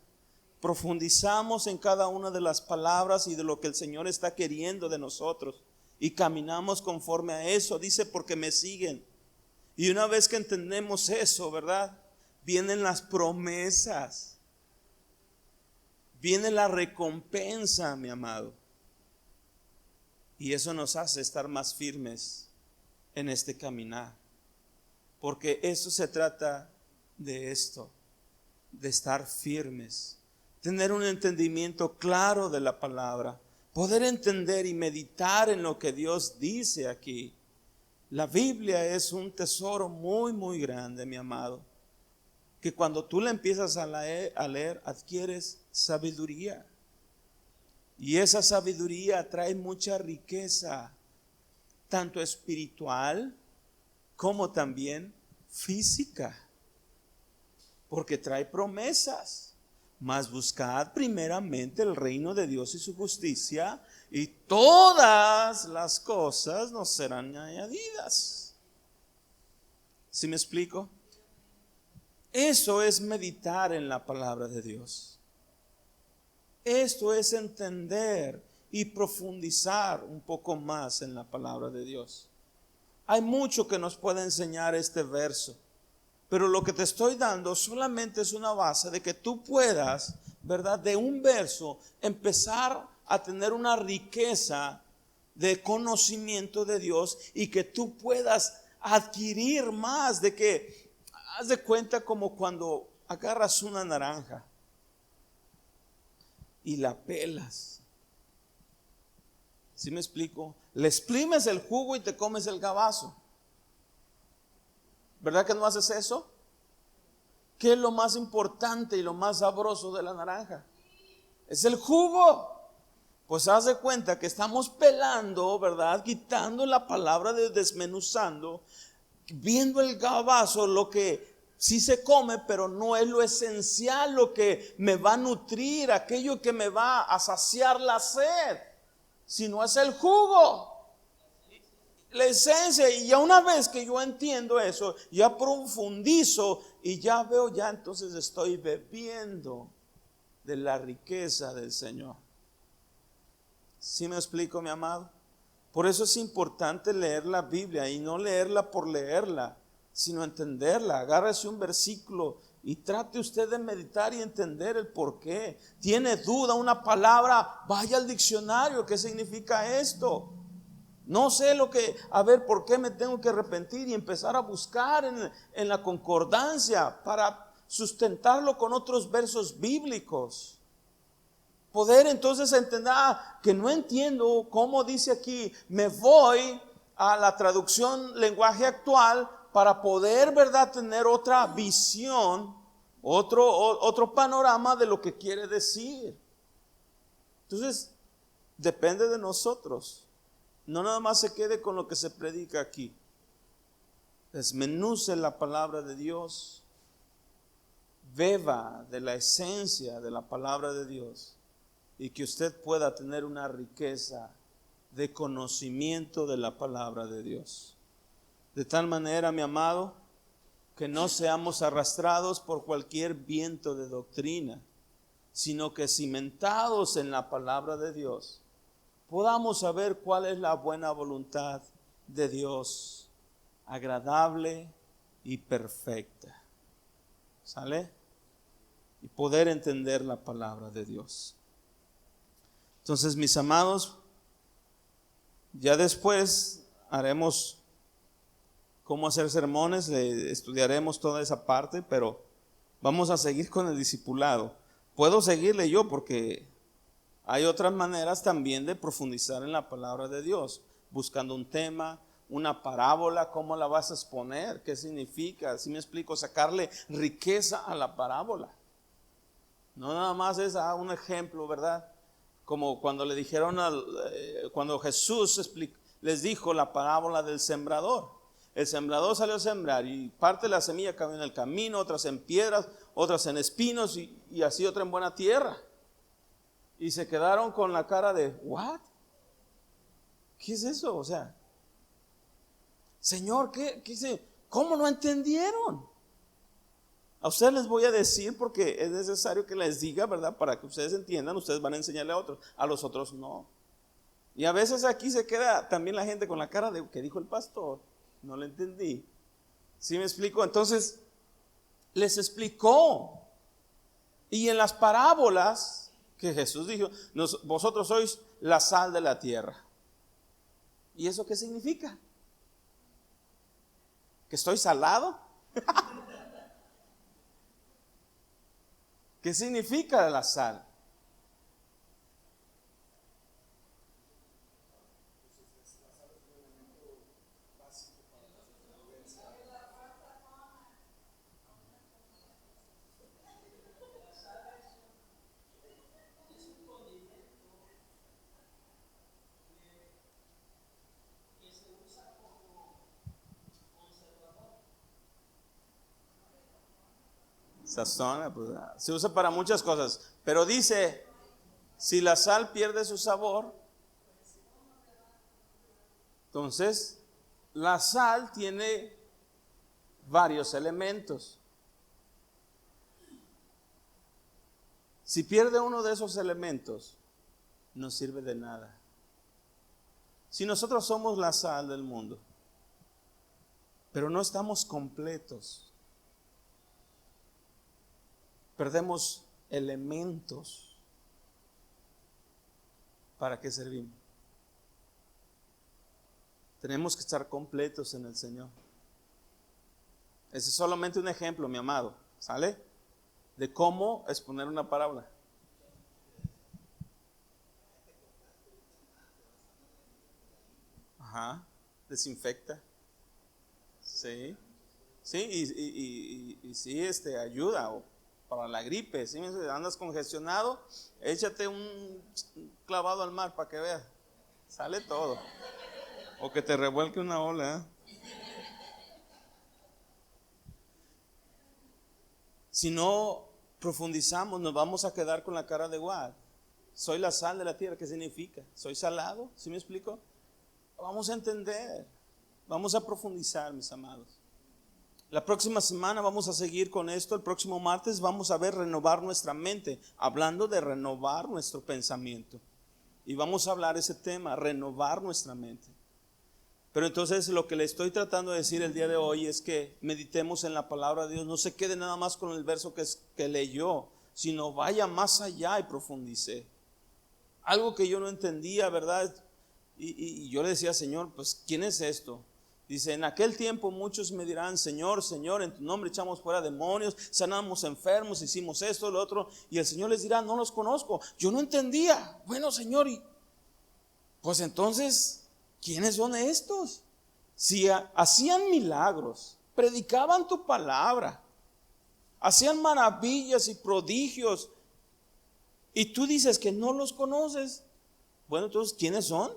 Profundizamos en cada una de las palabras y de lo que el Señor está queriendo de nosotros y caminamos conforme a eso. Dice, porque me siguen. Y una vez que entendemos eso, ¿verdad? Vienen las promesas, viene la recompensa, mi amado. Y eso nos hace estar más firmes en este caminar, porque eso se trata de esto, de estar firmes. Tener un entendimiento claro de la palabra, poder entender y meditar en lo que Dios dice aquí. La Biblia es un tesoro muy, muy grande, mi amado, que cuando tú la empiezas a leer adquieres sabiduría. Y esa sabiduría trae mucha riqueza, tanto espiritual como también física, porque trae promesas. Mas buscad primeramente el reino de Dios y su justicia, y todas las cosas nos serán añadidas. ¿Sí me explico? Eso es meditar en la palabra de Dios. Esto es entender y profundizar un poco más en la palabra de Dios. Hay mucho que nos puede enseñar este verso, pero lo que te estoy dando solamente es una base de que tú puedas, ¿verdad?, de un verso empezar a tener una riqueza de conocimiento de Dios y que tú puedas adquirir más. De que, haz de cuenta como cuando agarras una naranja y la pelas. ¿Sí me explico? Le exprimes el jugo y te comes el gabazo. ¿Verdad que no haces eso? ¿Qué es lo más importante y lo más sabroso de la naranja? Es el jugo. Pues haz de cuenta que estamos pelando, ¿verdad? Quitando la palabra de desmenuzando, viendo el gabazo, lo que sí se come, pero no es lo esencial, lo que me va a nutrir, aquello que me va a saciar la sed, sino es el jugo, la esencia. Y ya una vez que yo entiendo eso, ya profundizo y ya veo, ya entonces estoy bebiendo de la riqueza del Señor. ¿Sí me explico, mi amado? Por eso es importante leer la Biblia y no leerla por leerla, sino entenderla. Agárrese un versículo y trate usted de meditar y entender el porqué. ¿Tiene duda una palabra? Vaya al diccionario. ¿Qué significa esto? No sé a ver, ¿por qué me tengo que arrepentir? Y empezar a buscar en la concordancia para sustentarlo con otros versos bíblicos. Poder entonces entender que no entiendo cómo dice aquí, me voy a la traducción lenguaje actual para poder, ¿verdad?, tener otra visión, otro panorama de lo que quiere decir. Entonces, depende de nosotros. No nada más se quede con lo que se predica aquí. Desmenuce la palabra de Dios. Beba de la esencia de la palabra de Dios. Y que usted pueda tener una riqueza de conocimiento de la palabra de Dios. De tal manera, mi amado, que no seamos arrastrados por cualquier viento de doctrina, sino que cimentados en la palabra de Dios, podamos saber cuál es la buena voluntad de Dios, agradable y perfecta. ¿Sale? Y poder entender la palabra de Dios. Entonces, mis amados, ya después haremos cómo hacer sermones, estudiaremos toda esa parte, pero vamos a seguir con el discipulado. Puedo seguirle yo porque hay otras maneras también de profundizar en la palabra de Dios, buscando un tema, una parábola. ¿Cómo la vas a exponer? ¿Qué significa? ¿Sí me explico? Sacarle riqueza a la parábola. No nada más es un ejemplo, ¿verdad? Como cuando le dijeron cuando Jesús les dijo la parábola del sembrador. El sembrador salió a sembrar y parte de la semilla cayó en el camino, otras en piedras, otras en espinos y así otra en buena tierra. Y se quedaron con la cara de, ¿what? ¿Qué es eso? O sea, Señor, ¿cómo no entendieron? A ustedes les voy a decir porque es necesario que les diga, ¿verdad? Para que ustedes entiendan, ustedes van a enseñarle a otros, a los otros no. Y a veces aquí se queda también la gente con la cara de, ¿qué dijo el pastor? No le entendí. ¿Sí me explico? Entonces, les explicó. Y en las parábolas que Jesús dijo, vosotros sois la sal de la tierra. ¿Y eso qué significa? ¿Que estoy salado? ¿Qué significa la sal? Sazona, pues, se usa para muchas cosas. Pero dice, si la sal pierde su sabor, entonces la sal tiene varios elementos. Si pierde uno de esos elementos, no sirve de nada. Si nosotros somos la sal del mundo, pero no estamos completos, perdemos elementos, ¿para qué servimos? Tenemos que estar completos en el Señor. Ese es solamente un ejemplo, mi amado, ¿sale? De cómo exponer una parábola. Ajá, desinfecta. Sí, sí, y sí, ayuda para la gripe. Si andas congestionado, échate un clavado al mar para que veas, sale todo. O que te revuelque una ola, ¿eh? Si no profundizamos, nos vamos a quedar con la cara de igual. Soy la sal de la tierra. ¿Qué significa? ¿Soy salado? ¿Sí me explico? Vamos a entender, vamos a profundizar, mis amados. La próxima semana vamos a seguir con esto. El próximo martes vamos a ver renovar nuestra mente, hablando de renovar nuestro pensamiento. Y vamos a hablar ese tema, renovar nuestra mente. Pero entonces lo que le estoy tratando de decir el día de hoy es que meditemos en la palabra de Dios. No se quede nada más con el verso que leyó, sino vaya más allá y profundice. Algo que yo no entendía, ¿verdad? Y yo le decía, Señor, pues ¿quién es esto? Dice, en aquel tiempo muchos me dirán, Señor, Señor, en tu nombre echamos fuera demonios, sanamos enfermos, hicimos esto, lo otro. Y el Señor les dirá, no los conozco. Yo no entendía. Bueno, Señor, y pues entonces, ¿quiénes son estos? Si hacían milagros, predicaban tu palabra, hacían maravillas y prodigios, y tú dices que no los conoces. Bueno, entonces, ¿quiénes son?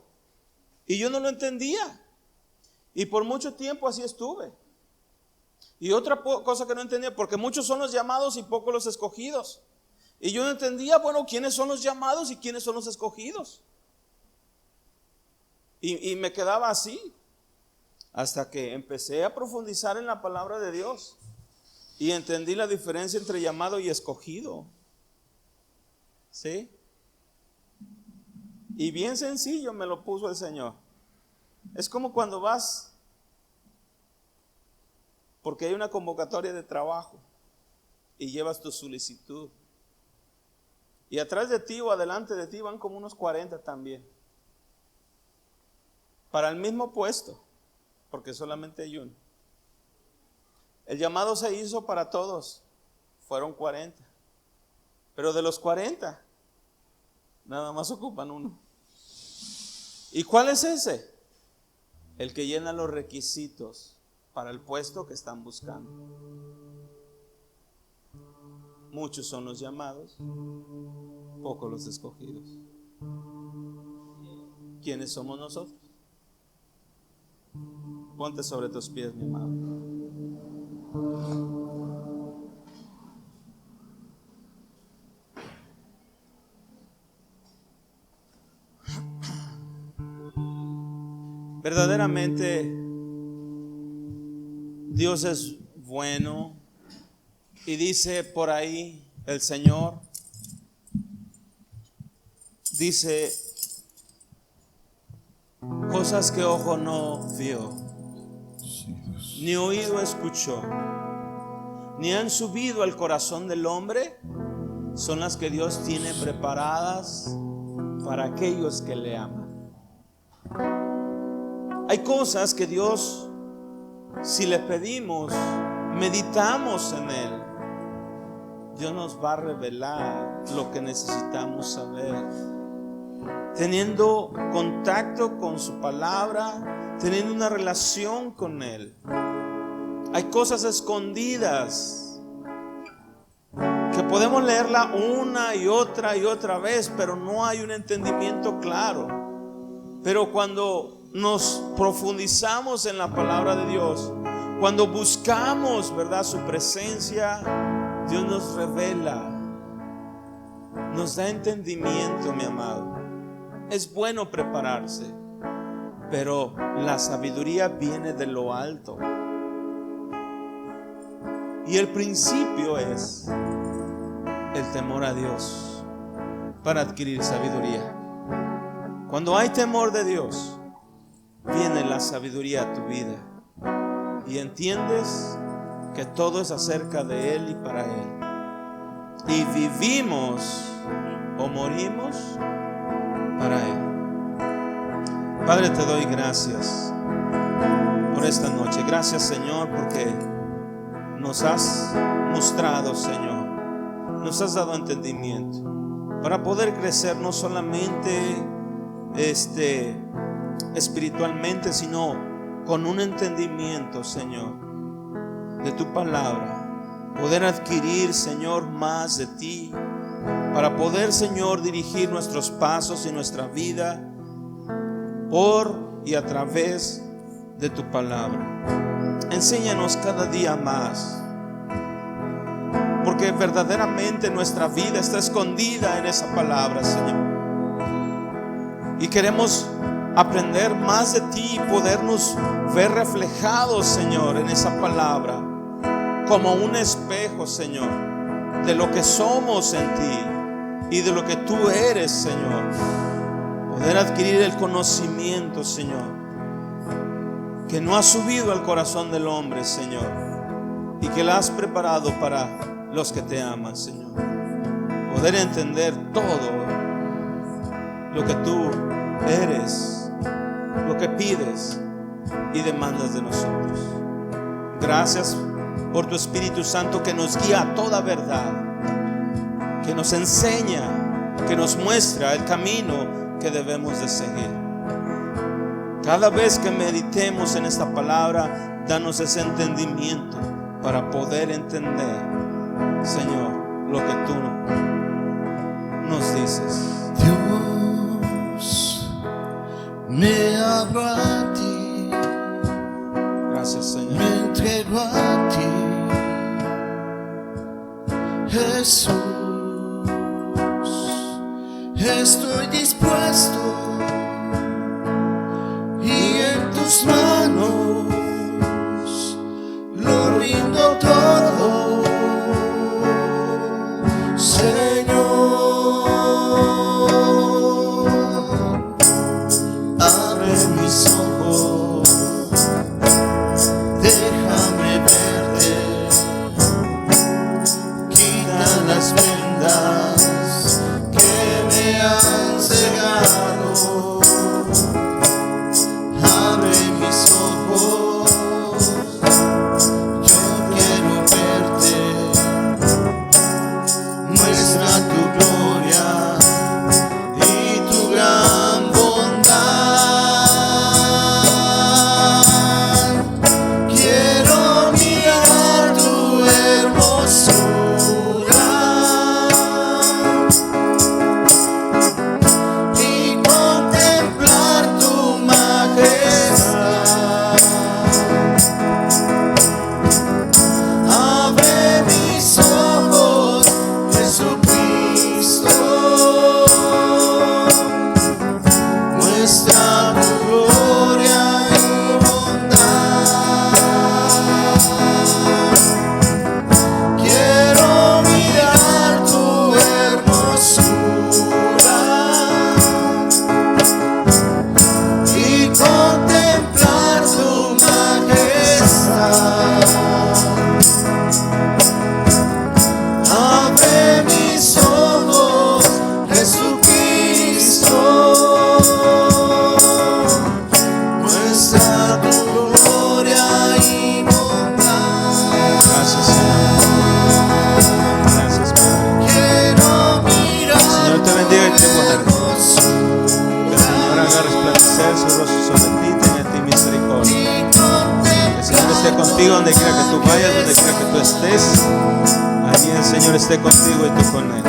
Y yo no lo entendía. Y por mucho tiempo así estuve. Y otra cosa que no entendía, porque muchos son los llamados y pocos los escogidos. Y yo no entendía, bueno, ¿quiénes son los llamados y quiénes son los escogidos? Y me quedaba así, hasta que empecé a profundizar en la palabra de Dios. Y entendí la diferencia entre llamado y escogido. ¿Sí? Y bien sencillo me lo puso el Señor. Es como cuando vas, porque hay una convocatoria de trabajo y llevas tu solicitud. Y atrás de ti o adelante de ti van como unos 40 también. Para el mismo puesto, porque solamente hay uno. El llamado se hizo para todos, fueron 40. Pero de los 40, nada más ocupan uno. ¿Y cuál es ese? El que llena los requisitos para el puesto que están buscando. Muchos son los llamados, pocos los escogidos. ¿Quiénes somos nosotros? Ponte sobre tus pies, mi amado. Verdaderamente Dios es bueno. Y dice por ahí el Señor, dice, cosas que ojo no vio, ni oído escuchó, ni han subido al corazón del hombre, son las que Dios tiene preparadas para aquellos que le aman. Hay cosas que Dios, si le pedimos, meditamos en Él, Dios nos va a revelar lo que necesitamos saber. Teniendo contacto con su palabra, teniendo una relación con Él. Hay cosas escondidas que podemos leerla una y otra vez, pero no hay un entendimiento claro. Pero cuando nos profundizamos en la palabra de Dios, cuando buscamos, ¿verdad?, su presencia, Dios nos revela, nos da entendimiento, mi amado. Es bueno prepararse, pero la sabiduría viene de lo alto. Y el principio es el temor a Dios para adquirir sabiduría. Cuando hay temor de Dios, viene la sabiduría a tu vida y entiendes que todo es acerca de Él y para Él, y vivimos o morimos para Él. Padre, te doy gracias por esta noche. Gracias, Señor, porque nos has mostrado, Señor, nos has dado entendimiento para poder crecer no solamente espiritualmente, sino con un entendimiento, Señor, de tu palabra, poder adquirir, Señor, más de ti, para poder, Señor, dirigir nuestros pasos y nuestra vida por y a través de tu palabra. Enséñanos cada día más, porque verdaderamente nuestra vida está escondida en esa palabra, Señor, y queremos aprender más de ti y podernos ver reflejados, Señor, en esa palabra, como un espejo, Señor, de lo que somos en ti y de lo que tú eres, Señor. Poder adquirir el conocimiento, Señor, que no ha subido al corazón del hombre, Señor, y que la has preparado para los que te aman, Señor. Poder entender todo lo que tú eres, lo que pides y demandas de nosotros. Gracias por tu Espíritu Santo que nos guía a toda verdad, que nos enseña, que nos muestra el camino que debemos de seguir. Cada vez que meditemos en esta palabra, danos ese entendimiento para poder entender, Señor, lo que tú nos dices. Dios me abro a ti, gracias, Señor. me entrego a ti, Jesús. Estoy dispuesto y en tus manos lo rindo todo, Señor. Abre mis ojos, déjame verte, quita las vendas que me han cegado. Abre mis ojos, yo quiero verte, muestra tu gloria y tu gran bondad. Quiero mirar tu hermosura y contemplar tu majestad. Abre mis ojos, Jesucristo, muestra tu gloria y bondad. Quiero mirar tu hermosura y contemplar tu majestad. Abre mis ojos, Jesucristo, muestra tu gloria y bondad. Gracias, Señor. Gracias, Padre. Quiero mirar Señor, te bendiga y te guarde. hermosura Que el Señor haga resplandecer su rostro sobre ti, tenga a ti misericordia. y Que el Señor esté contigo donde quiera que tú vayas, donde quiera que tú estés. Allí el Señor esté contigo y tú con Él.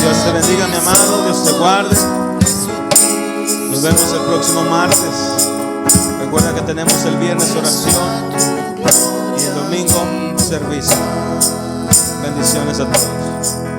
Dios te bendiga, mi amado. Dios te guarde. Nos vemos el próximo martes. Recuerda que tenemos el viernes oración y el domingo servicio. Bendiciones a todos.